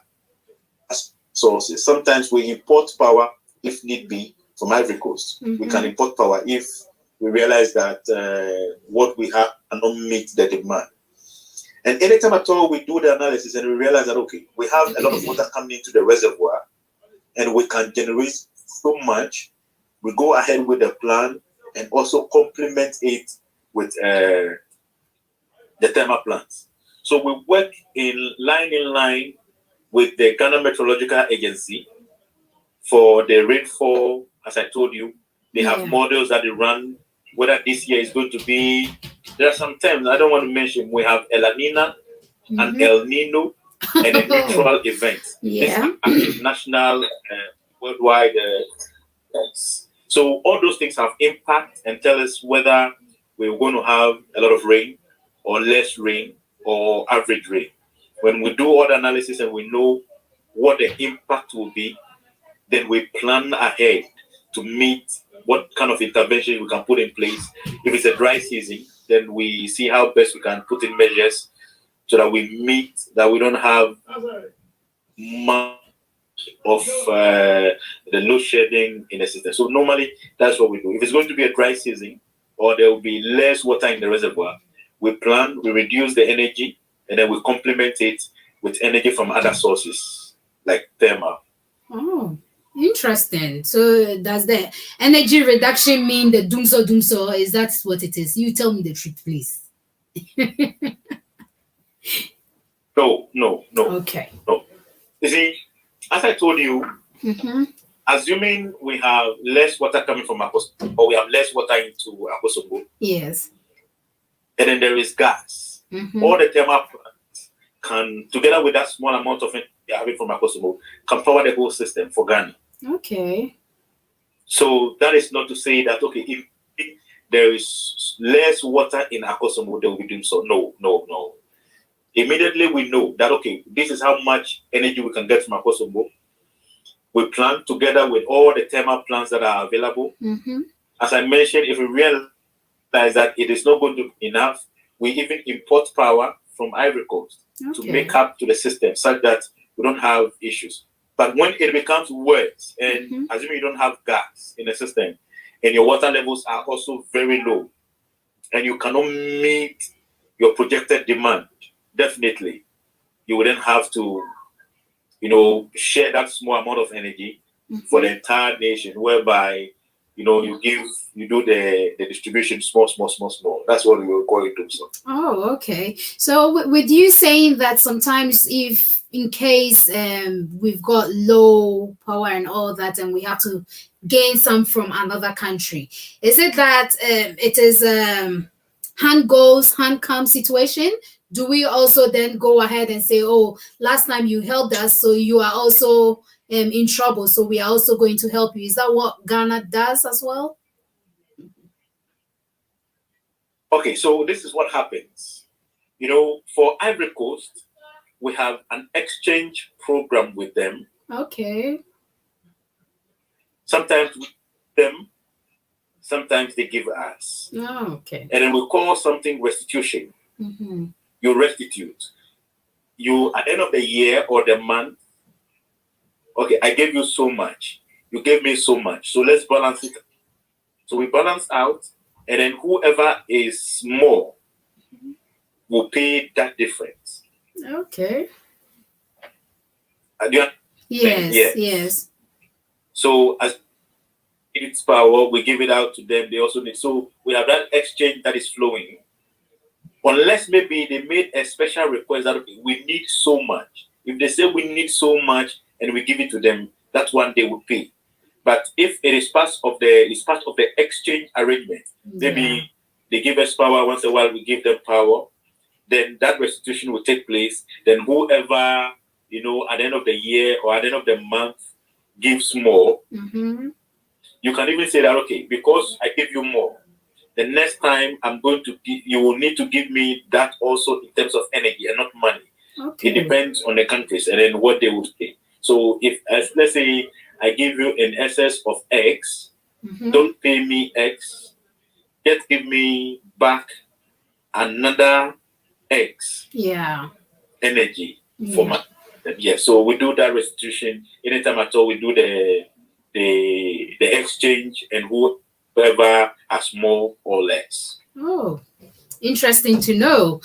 sources. Sometimes we import power if need be from Ivory Coast. Mm-hmm. We can import power if we realize that what we have cannot meet the demand. And anytime at all we do the analysis and we realize that, okay, we have a lot of water coming into the reservoir and we can generate so much, we go ahead with the plan and also complement it with the thermal plants. So we work in line with the Ghana Meteorological Agency for the rainfall. As I told you, they have models that they run, whether this year is going to be, there are some times, I don't want to mention, we have El Niño and El Nino and a neutral event. Yeah. These are national, worldwide events. So all those things have impact and tell us whether we're going to have a lot of rain or less rain or average rain. When we do all the analysis and we know what the impact will be, then we plan ahead to meet what kind of intervention we can put in place. If it's a dry season, then we see how best we can put in measures so that we don't have much of the load shedding in the system. So normally that's what we do. If it's going to be a dry season or there will be less water in the reservoir, we plan, we reduce the energy, and then we complement it with energy from other sources like thermal. Oh, interesting. So does the energy reduction mean the doomso? Is that what it is? You tell me the truth, please. No. Okay. No. You see, as I told you, assuming we have less water coming from Akosombo, or we have less water into Akosombo. Yes. And then there is gas. All the thermal plants can, together with that small amount of energy having from Akosombo, can power the whole system for Ghana. Okay. So that is not to say that, okay, if there is less water in Akosombo, they will be doing so. No. Immediately we know that, okay, this is how much energy we can get from Akosombo. We plan together with all the thermal plants that are available. As I mentioned, if we realize that it is not going to be enough, we even import power from Ivory Coast to make up to the system such that we don't have issues. But when it becomes worse, and assuming you don't have gas in the system, and your water levels are also very low, and you cannot meet your projected demand, definitely you would then have to, share that small amount of energy for the entire nation, whereby you do the distribution small. That's what we were going to. So. Oh, okay. So with you saying that sometimes if in case we've got low power and all that, and we have to gain some from another country, is it that it is hand goes, hand comes situation? Do we also then go ahead and say, oh, last time you helped us, so you are also in trouble, so we are also going to help you? Is that what Ghana does as well? Okay, so this is what happens. For Ivory Coast, we have an exchange program with them. Okay. Sometimes we give them, sometimes they give us. Oh, okay. And then we call something restitution. You restitute. You, at the end of the year or the month, okay, I gave you so much. You gave me so much. So let's balance it. So we balance out, and then whoever is more will pay that difference. Okay. Yes. So as it's power, we give it out to them. They also need. So we have that exchange that is flowing. Unless maybe they made a special request that we need so much. If they say we need so much and we give it to them, that's one they will pay. But if it is part of the exchange arrangement, maybe they give us power once in a while, we give them power, then that restitution will take place. Then whoever, at the end of the year or at the end of the month gives more, you can even say that, okay, because I give you more, the next time I'm going to give, you will need to give me that also in terms of energy and not money. Okay. It depends on the countries and then what they would pay. So if, let's say, I give you in excess of X, don't pay me X, just give me back another X energy for my so we do that restitution anytime at all. We do the exchange, and whoever has more or less. Oh, interesting to know.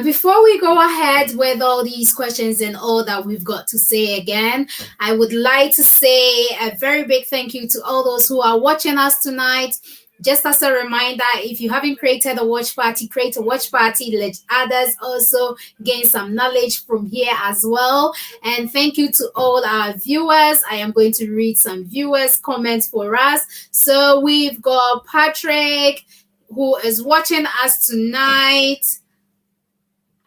Before we go ahead with all these questions and all that we've got to say again, I would like to say a very big thank you to all those who are watching us tonight. Just as a reminder, if you haven't created a watch party, create a watch party. Let others also gain some knowledge from here as well. And thank you to all our viewers. I am going to read some viewers' comments for us. So we've got Patrick, who is watching us tonight.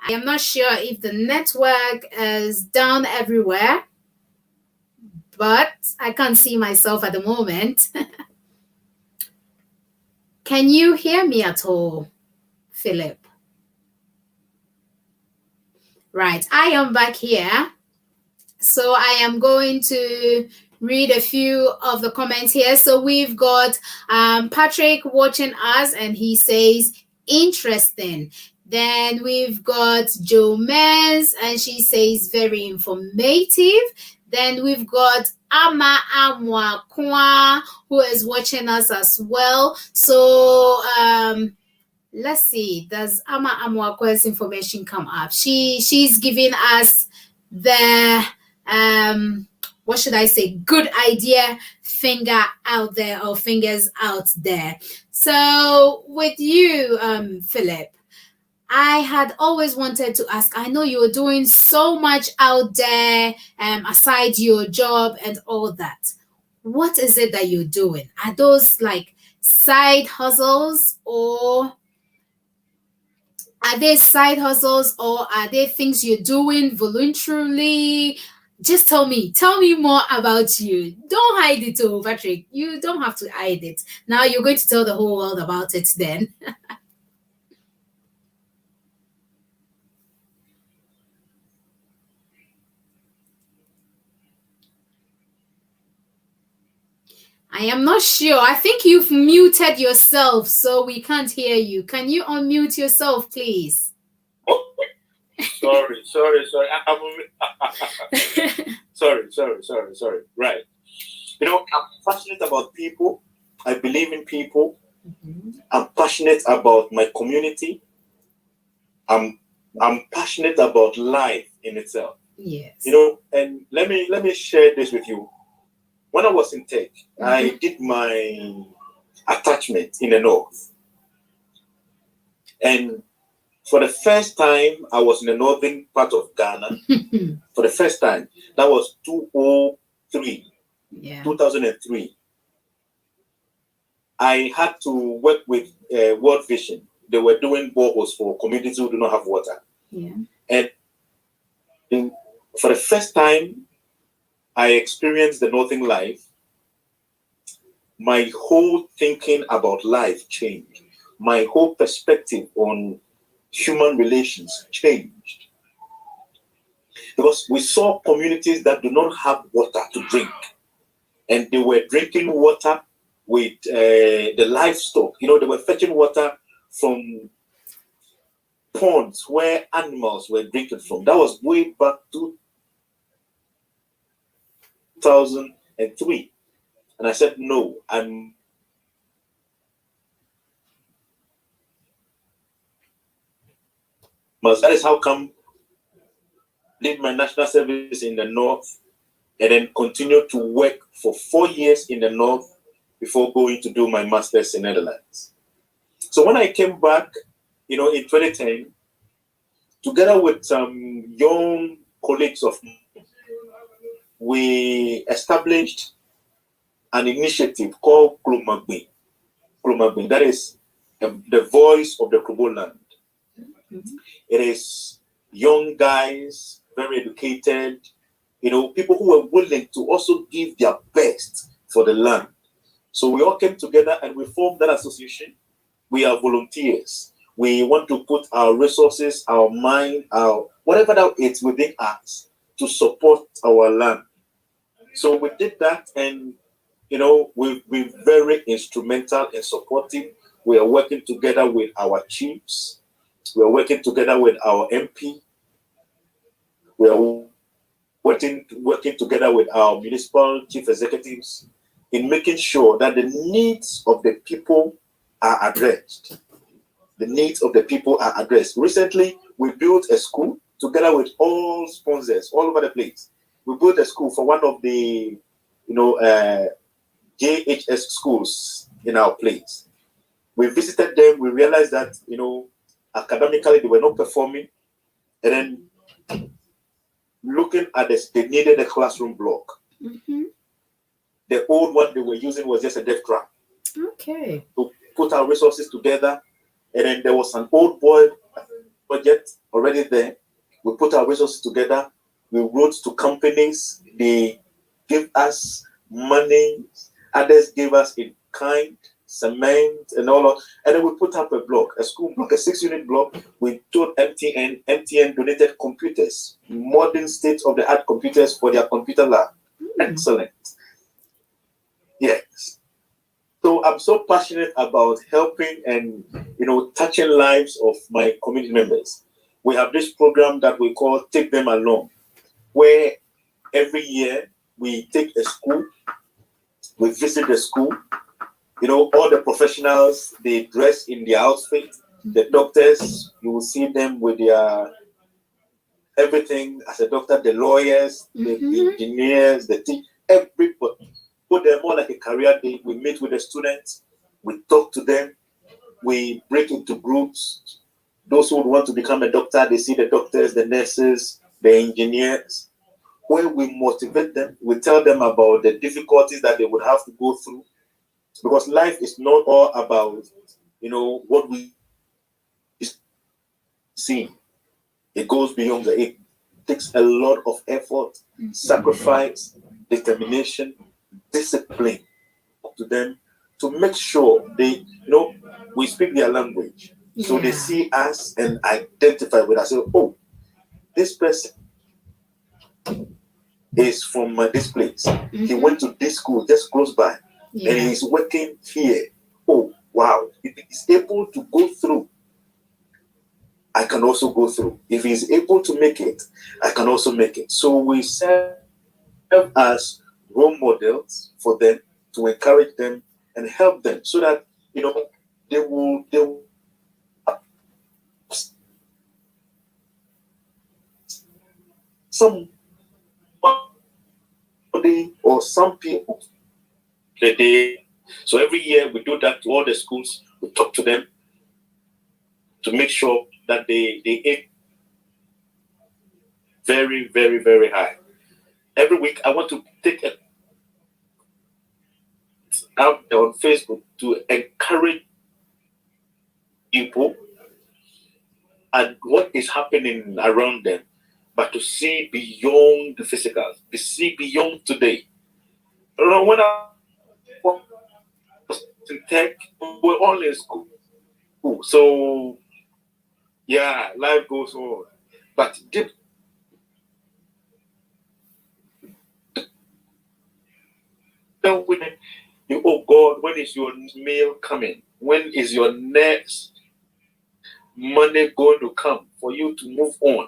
I am not sure if the network is down everywhere, but I can't see myself at the moment. Can you hear me at all, Philip? Right, I am back here. So I am going to read a few of the comments here. So we've got Patrick watching us, and he says, interesting. Then we've got Jo Mens, and she says, very informative. Then we've got Ama Amwakwa, who is watching us as well. So let's see, does Ama Amwakwa's information come up? She's giving us the what should I say, good idea finger out there, or fingers out there. So with you, Philip, I had always wanted to ask, I know you're doing so much out there aside your job and all that. What is it that you're doing? Are those like side hustles, or are they side hustles, or are they things you're doing voluntarily? Just tell me more about you. Don't hide it, oh, Patrick. You don't have to hide it. Now you're going to tell the whole world about it then. I am not sure. I think you've muted yourself, so we can't hear you. Can you unmute yourself, please? Sorry. Sorry. Right. I'm passionate about people. I believe in people. I'm passionate about my community. I'm passionate about life in itself. Yes. And let me share this with you. When I was in tech, I did my attachment in the north. And for the first time, I was in the northern part of Ghana. For the first time. That was 2003. I had to work with World Vision. They were doing boreholes for communities who do not have water. And for the first time, I experienced the northern life. My whole thinking about life changed. My whole perspective on human relations changed. Because we saw communities that do not have water to drink. And they were drinking water with the livestock. They were fetching water from ponds where animals were drinking from. That was way back 2003. And I said, no, that is how come did my national service in the north and then continued to work for 4 years in the north before going to do my master's in Netherlands. So when I came back, in 2010, together with some young colleagues of mine, we established an initiative called Klumagbe. Klumagbe, that is the voice of the Krobo land. It is young guys, very educated, people who were willing to also give their best for the land. So we all came together and we formed that association. We are volunteers. We want to put our resources, our mind, our whatever that is within us to support our land. So we did that, and we've been very instrumental and supportive. We are working together with our chiefs. We are working together with our MP. We are working together with our municipal chief executives in making sure that the needs of the people are addressed. The needs of the people are addressed. Recently, we built a school together with all sponsors all over the place. We built a school for one of the, JHS schools in our place. We visited them. We realized that, academically they were not performing. And then looking at this, they needed a classroom block. The old one they were using was just a deaf trap. Okay. To put our resources together, and then there was an old boy project already there. We put our resources together. We wrote to companies. They gave us money. Others gave us in kind, cement, and all of. And then we put up a block, a school block, a 6-unit block. We told MTN. MTN donated computers, modern state-of-the-art computers for their computer lab. Excellent. Yes. So I'm so passionate about helping and touching lives of my community members. We have this program that we call Take Them Along, where every year we take a school, we visit the school. All the professionals, they dress in their outfit. The doctors, you will see them with their everything as a doctor. The lawyers, the engineers, the team, everybody. Put them more like a career day. We meet with the students, we talk to them, we break into groups. Those who want to become a doctor, they see the doctors, the nurses, the engineers. Where we motivate them, we tell them about the difficulties that they would have to go through. Because life is not all about, what we see. It goes beyond that. It takes a lot of effort, sacrifice, determination, discipline to them to make sure they we speak their language. So they see us and identify with us. So, oh, this person is from this place. He went to this school just close by, and he's working here. Oh, wow. If he's able to go through, I can also go through. If he's able to make it, I can also make it. So we serve as role models for them to encourage them and help them so that they will somebody or some people that they. So every year we do that to all the schools. We talk to them to make sure that they aim very, very, very high. Every week I want to take it out on Facebook to encourage people and what is happening around them, but to see beyond the physical, to see beyond today. When I was in tech, we're all in school. So, yeah, life goes on. But deep down within you, oh God, when is your mail coming? When is your next money going to come for you to move on?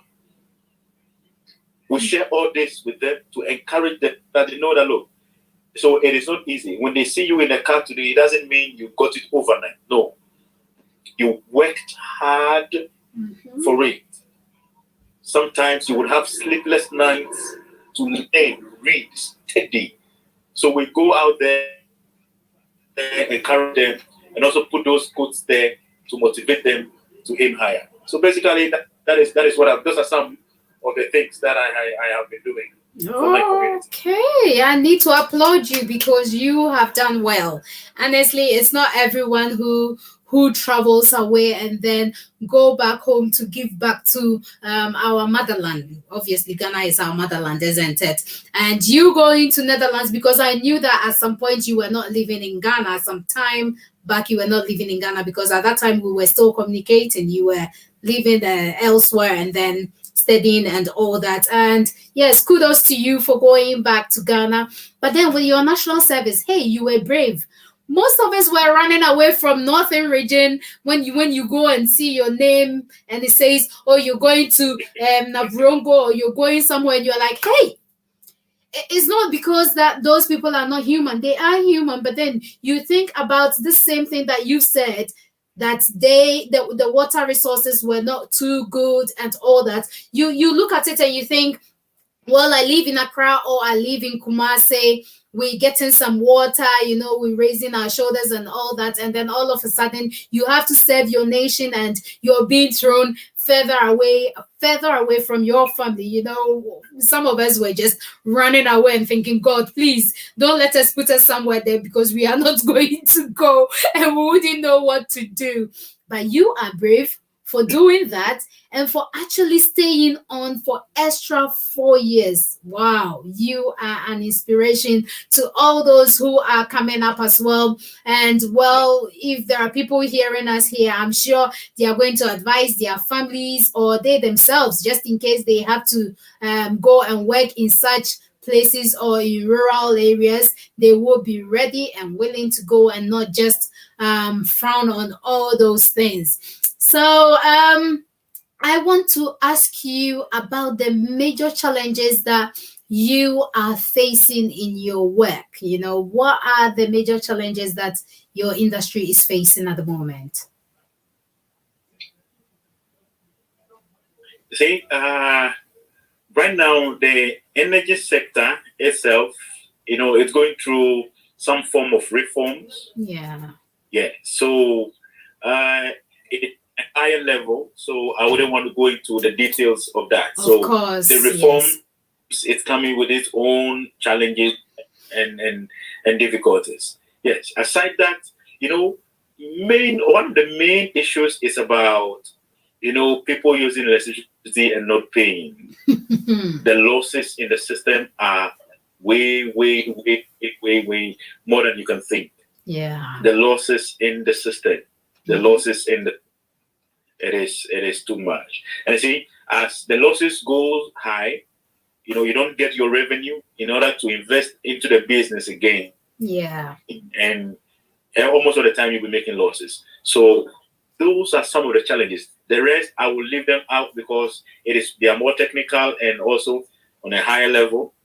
We share all this with them to encourage them that they know that, look, so it is not easy. When they see you in a car today, it doesn't mean you got it overnight. No. You worked hard for it. Sometimes you would have sleepless nights to learn, read, study. So we go out there, encourage them, and also put those quotes there to motivate them to aim higher. So basically, that is what those are some of the things that I have been doing. Okay, I need to applaud you because you have done well. Honestly, it's not everyone who travels away and then go back home to give back to our motherland. Obviously, Ghana is our motherland, isn't it? And you going to Netherlands, because I knew that at some point you were not living in Ghana. Some time back you were not living in Ghana, because at that time we were still communicating. You were living elsewhere and then studying and all that. And yes, kudos to you for going back to Ghana. But then with your national service, hey, you were brave. Most of us were running away from Northern region when you go and see your name and it says, oh, you're going to Navrongo, or you're going somewhere, and you're like, hey, it's not because that those people are not human. They are human, but then you think about the same thing that you said, that the water resources were not too good and all that. You look at it and you think, well, I live in Accra or I live in Kumasi, we're getting some water, we're raising our shoulders and all that. And then all of a sudden you have to serve your nation and you're being thrown further away from your family. Some of us were just running away and thinking, God, please don't let us put us somewhere there, because we are not going to go and we wouldn't know what to do. But you are brave for doing that and for actually staying on for extra 4 years. Wow, you are an inspiration to all those who are coming up as well. And well, if there are people hearing us here, I'm sure they are going to advise their families or they themselves, just in case they have to go and work in such places or in rural areas, they will be ready and willing to go and not just frown on all those things. So I want to ask you about the major challenges that you are facing in your work. What are the major challenges that your industry is facing at the moment? See, right now, the energy sector itself, it's going through some form of reforms. Yeah. So, it higher level, so I wouldn't want to go into the details of that. Of course, the reform, it's coming with its own challenges and difficulties. Yes. Aside that, one of the main issues is about people using electricity and not paying. The losses in the system are way more than you can think. Yeah. The losses in the system, the losses in the it is too much. And see, as the losses go high, you don't get your revenue in order to invest into the business again. Yeah. And almost all the time you'll be making losses. So those are some of the challenges. The rest I will leave them out because they are more technical and also on a higher level.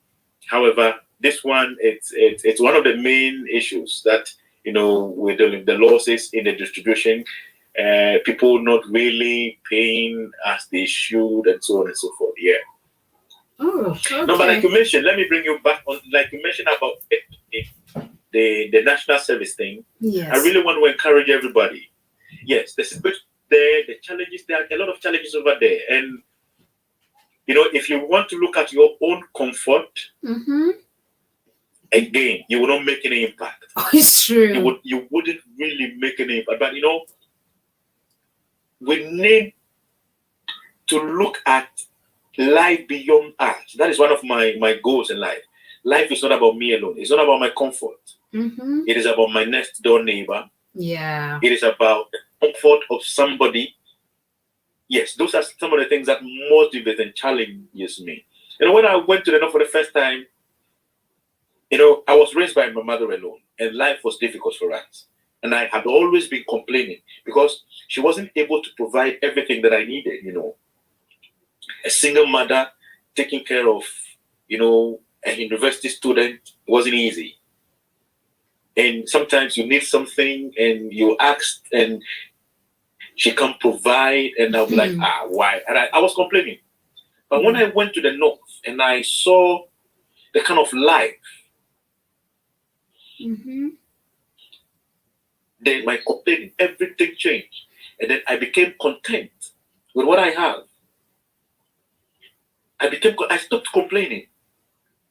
However, this one it's one of the main issues that with the losses in the distribution, people not really paying as they should, and so on and so forth. Yeah. Oh, okay. No, but like you mentioned, let me bring you back on. Like you mentioned about the national service thing. Yes. I really want to encourage everybody. Yes, the situation there, the challenges, there are a lot of challenges over there, and if you want to look at your own comfort, again, you will not make any impact. Oh, it's true. You wouldn't really make any impact. But we need to look at life beyond us. That is one of my goals in life. Life is not about me alone. It's not about my comfort. It is about my next door neighbor. Yeah. It is about the comfort of somebody. Yes, those are some of the things that motivate and challenges me. When I went to the North for the first time, I was raised by my mother alone, and life was difficult for us. And I had always been complaining because she wasn't able to provide everything that I needed. A single mother taking care of, a university student wasn't easy. And sometimes you need something and you ask and she can't provide. And I'm like, why? And I was complaining. But when I went to the North and I saw the kind of life, then my complaining, everything changed. And then I became content with what I have. I stopped complaining.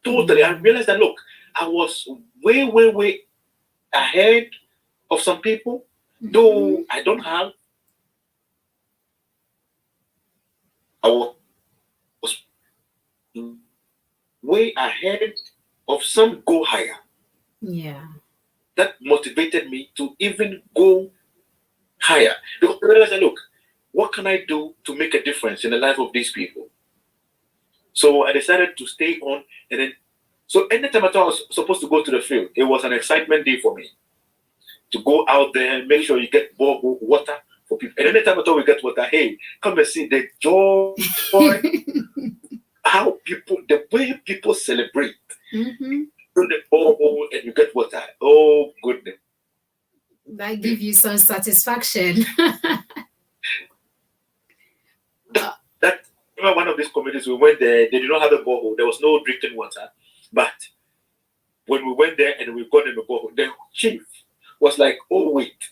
Totally. I realized that, look, I was way, way, way ahead of some people, though I don't have. I was way ahead of some, go higher. Yeah. That motivated me to even go higher. Because I realized that, look, what can I do to make a difference in the life of these people? So I decided to stay on, and then, so anytime I thought I was supposed to go to the field, it was an excitement day for me to go out there and make sure you get water for people. And anytime I thought we get water, hey, come and see the joy, the way people celebrate. From the borehole and you get water. Oh, goodness. That gives you some satisfaction. that one of these communities, we went there, they did not have a borehole. There was no drinking water. But when we went there and we got in the borehole, the chief was like, oh, wait,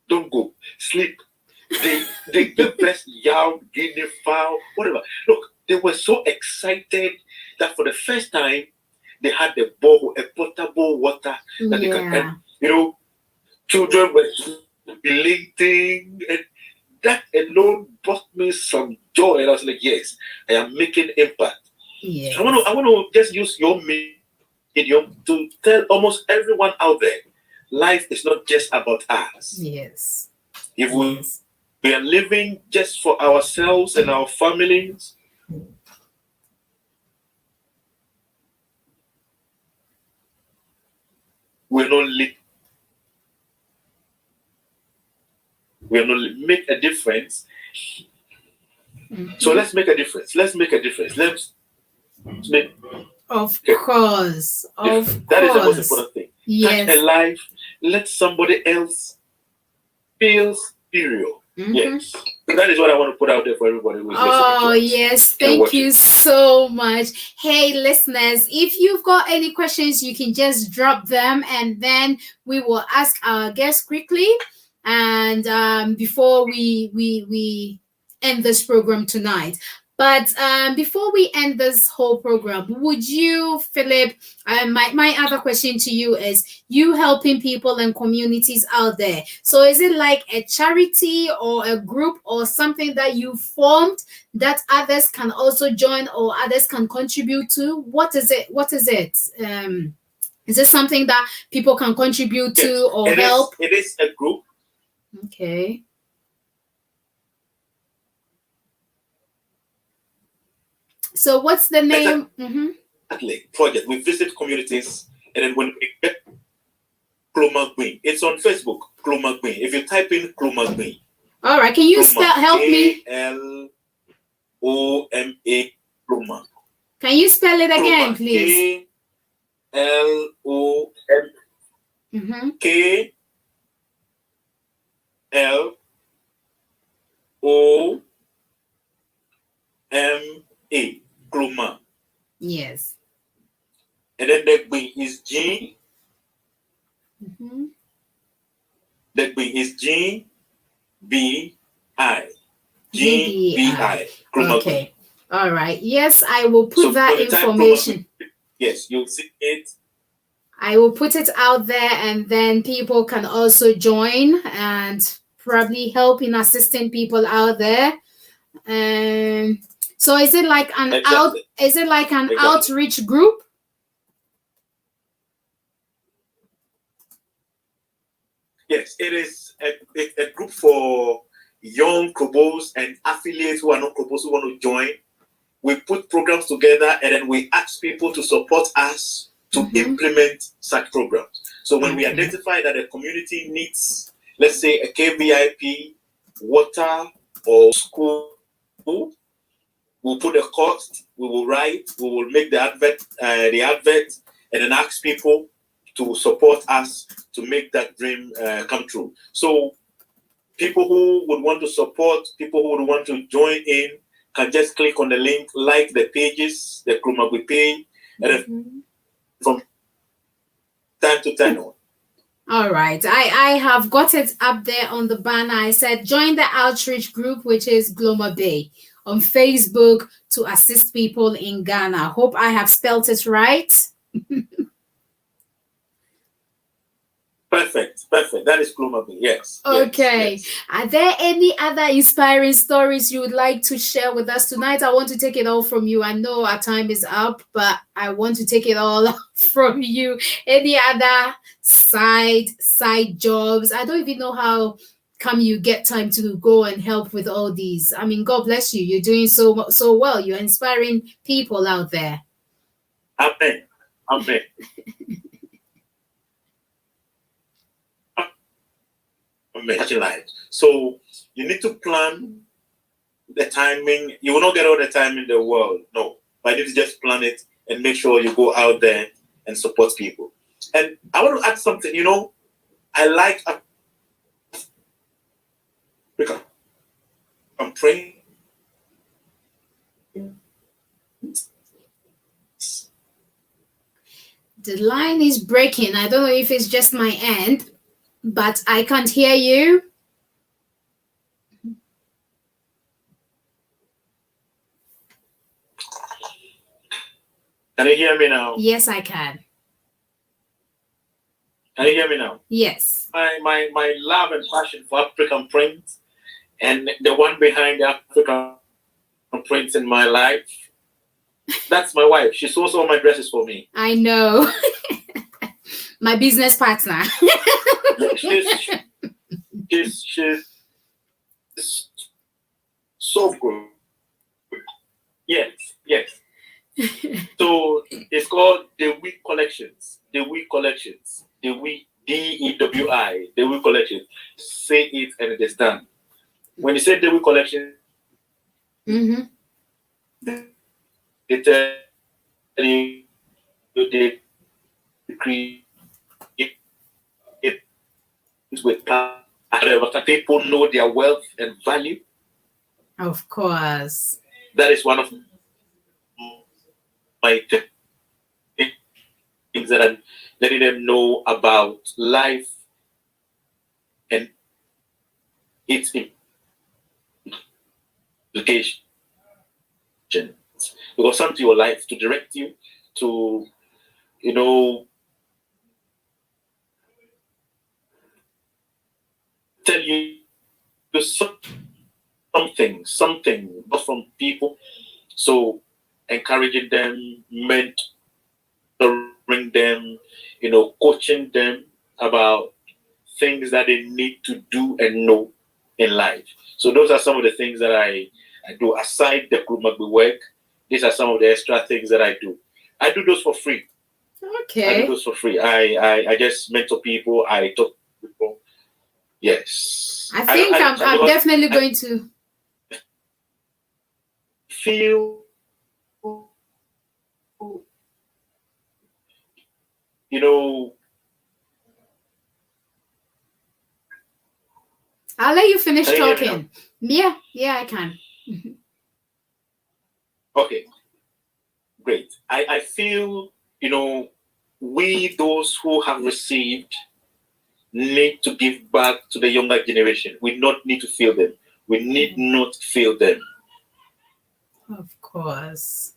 don't go, sleep. They gave us yam, guinea fowl, whatever. Look, they were so excited that for the first time, they had the borehole, a potable water that they could, and, children were jubilating, and that alone brought me some joy. And I was like, yes, I am making impact. Yes. So I want to just use your medium to tell almost everyone out there, life is not just about us. Yes. If we are living just for ourselves and our families, we're not make a difference. So let's make a difference. Let's make a difference. Let's make. Of course. That is the most important thing. Yes. Touch a life. Let somebody else feel superior. Yes. That is what I want to put out there for everybody who is listening to us. Yes. Thank you so much. Hey, listeners, if you've got any questions, you can just drop them and then we will ask our guest quickly. And before we end this program tonight. But before we end this whole program, would you, Philip, my other question to you is, you helping people and communities out there. So is it like a charity or a group or something that you formed that others can also join or others can contribute to? What is it? Is it something that people can contribute to or help? It is a group. Okay. So what's the name? Project. We visit communities, and then when we get Clomagwin, it's on Facebook. Clomagwin. If you type in Clomagwin. All right. Can you help me? Cloma. Cloma. Can you spell it again, please? Clom. KLOMA. Kloma. Yes. And then Degbi is G. Degbi is GBI. GBI. Okay. All right. Yes, I will put that information. Yes, you'll see it. I will put it out there, and then people can also join and probably help in assisting people out there. So is it like an outreach group? Yes, it is a group for young Krobos and affiliates who are not Krobos who want to join. We put programs together and then we ask people to support us to implement such programs. So when we identify that a community needs, let's say, a KVIP, water, or school, we'll put a cost, we will write, we will make the advert, and then ask people to support us to make that dream come true. So people who would want to support, people who would want to join in, can just click on the link, like the pages, the Kromagui page, and then from time to time on. All right. I have got it up there on the banner. I said join the outreach group, which is Gloma Bay, on Facebook to assist people in Ghana. Hope I have spelt it right. Perfect. That is Gloma Bay. Yes. Okay. Yes. Are there any other inspiring stories you would like to share with us tonight? I want to take it all from you. I know our time is up, but I want to take it all from you. Any other side jobs? I don't even know how come you get time to go and help with all these. I mean, God bless you. You're doing so well. You're inspiring people out there. Amen. Life. So you need to plan the timing. You will not get all the time in the world, no. But you need to just plan it and make sure you go out there and support people. And I want to add something. I like Africa. I'm praying. The line is breaking. I don't know if it's just my end, but I can't hear you. Can you hear me now? Yes, I can. Can you hear me now? Yes. My love and passion for African print and the one behind the African prints in my life, that's my wife. She sews all my dresses for me. I know. My business partner. she's so good. Yes. So it's called the Week Collections. The Week Collections. The Week DEWI. The Week Collections. Say it and it is done. When you say the Week Collection, they tell you they create it with people know their wealth and value. Of course. That is one of my things that I'm letting them know about life and its implications. Because some to your life to direct you to, tell you something from people. So encouraging them, mentoring them, coaching them about things that they need to do and know in life. So those are some of the things that I do aside the Kromagui work. These are some of the extra things that I do. I do those for free. Okay. I do those for free. I just mentor people. I talk to people. Yes. I think I'm definitely going to feel, I'll let you finish Can you hear me talking. Yeah, I can. Okay, great. I feel, we, those who have received, need to give back to the younger generation. We not need to feel them. We need not feel them. Of course.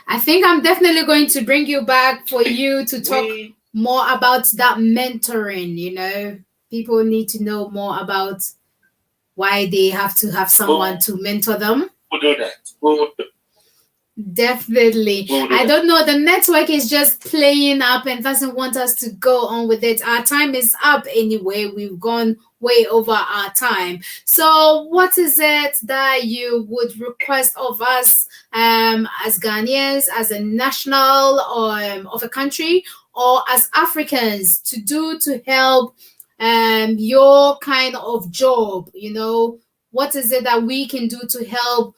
I think I'm definitely going to bring you back for you to talk more about that mentoring. People need to know more about why they have to have someone to mentor them. We'll do that. Definitely. I don't know. The network is just playing up and doesn't want us to go on with it. Our time is up anyway. We've gone way over our time. So what is it that you would request of us as Ghanaians, as a national or of a country, or as Africans to do to help your kind of job? What is it that we can do to help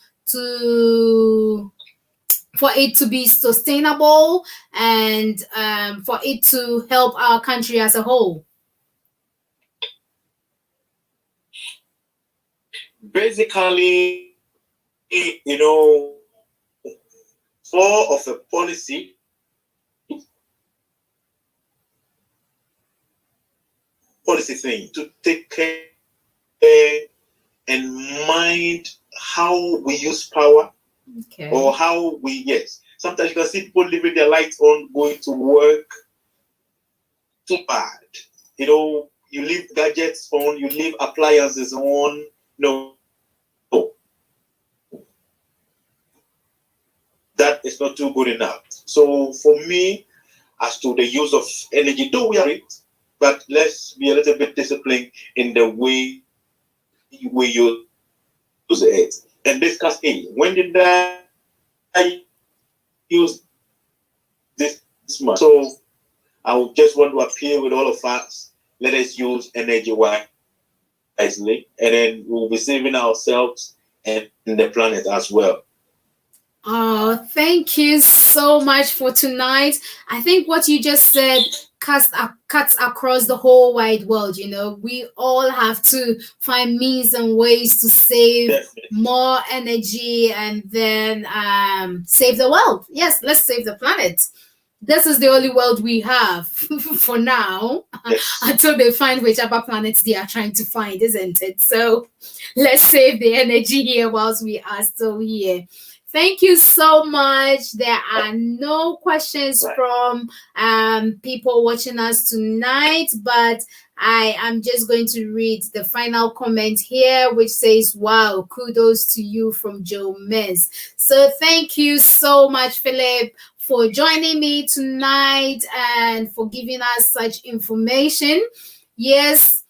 for it to be sustainable and for it to help our country as a whole? Basically, more of a policy thing to take care and mind how we use power. Okay. Or how sometimes you can see people leaving their lights on, going to work. Too bad. You leave gadgets on, you leave appliances on. No. That is not too good enough. So for me, as to the use of energy, though we are it, but let's be a little bit disciplined in the way we use it. And discuss, when did I use this month? So I would just want to appeal with all of us. Let us use energy wisely, and then we'll be saving ourselves and the planet as well. Oh, thank you so much for tonight. I think what you just said cuts across the whole wide world. We all have to find means and ways to save more energy and then save the world. Yes, let's save the planet. This is the only world we have for now, until they find whichever planets they are trying to find, isn't it? So let's save the energy here whilst we are still here. Thank you so much. There are no questions from people watching us tonight, but I am just going to read the final comment here, which says, wow, kudos to you from Joe Miz. So thank you so much, Philip, for joining me tonight and for giving us such information. Yes,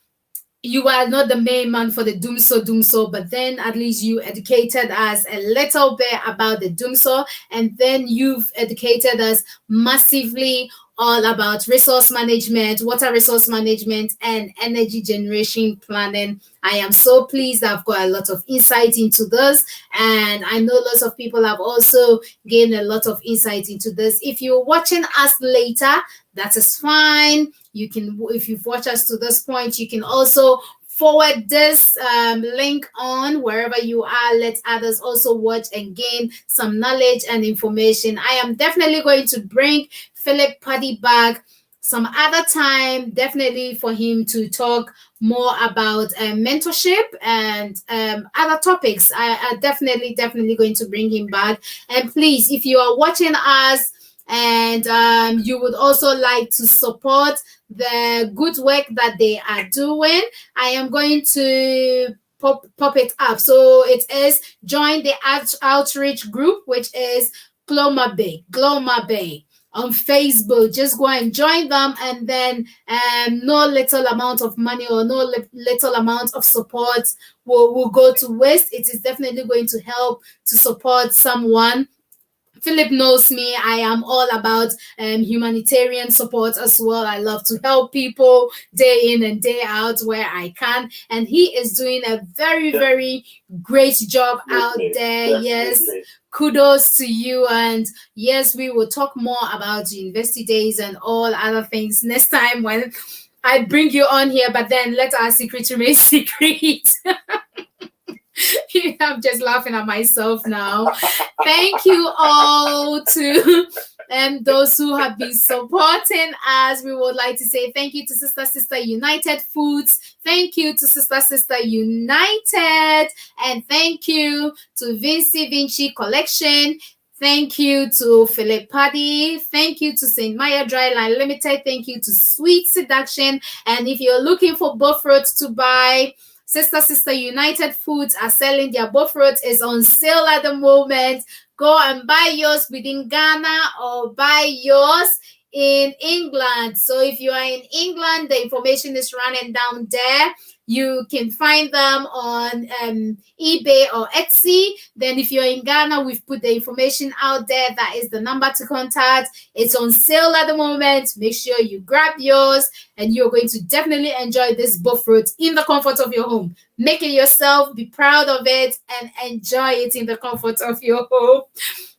you are not the main man for the Dumso, but then at least you educated us a little bit about the Dumso, and then you've educated us massively all about resource management, water resource management, and energy generation planning. I am so pleased I've got a lot of insight into this, and I know lots of people have also gained a lot of insight into this. If you're watching us later, that is fine. You can, if you've watched us to this point, you can also forward this link on wherever you are. Let others also watch and gain some knowledge and information. I am definitely going to bring Philip Paddy back some other time, definitely for him to talk more about mentorship and other topics. I definitely going to bring him back. And please, if you are watching us and you would also like to support the good work that they are doing, I am going to pop it up. So it is join the outreach group, which is Gloma Bay on Facebook. Just go and join them, and then no little amount of money or no little amount of support will go to waste. It is definitely going to help to support someone. Philip knows me. I am all about humanitarian support as well. I love to help people day in and day out where I can. And he is doing a very, very great job out there. Yes. Kudos to you. And yes, we will talk more about university days and all other things next time when I bring you on here, but then let our secret remain secret. I'm just laughing at myself now. Thank you all to those who have been supporting us. We would like to say thank you to Sister United Foods. Thank you to Sister United. And thank you to Vinci Collection. Thank you to Philip Paddy. Thank you to St. Maya Dryline Limited. Thank you to Sweet Seduction. And if you're looking for buffaloes to buy, Sister United Foods are selling their buffaloes. Is on sale at the moment. Go and buy yours within Ghana or buy yours in England. So if you are in England, the information is running down there. You can find them on eBay or Etsy. Then if you're in Ghana, we've put the information out there. That is the number to contact. It's on sale at the moment. Make sure you grab yours, and you're going to definitely enjoy this buffalo in the comfort of your home. Make it yourself, be proud of it, and enjoy it in the comfort of your home.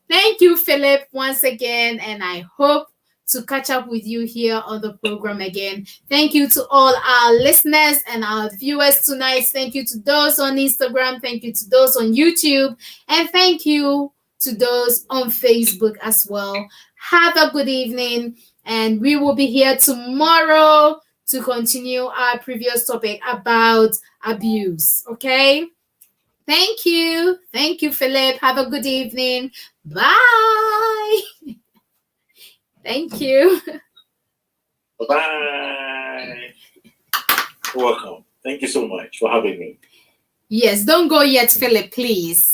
Thank you, Philip, once again, and I hope to catch up with you here on the program again. Thank you to all our listeners and our viewers tonight. Thank you to those on Instagram. Thank you to those on YouTube. And thank you to those on Facebook as well. Have a good evening. And we will be here tomorrow to continue our previous topic about abuse. Okay? Thank you. Thank you, Philip. Have a good evening. Bye. Thank you. Bye. Welcome. Thank you so much for having me. Yes, don't go yet, Philip, please.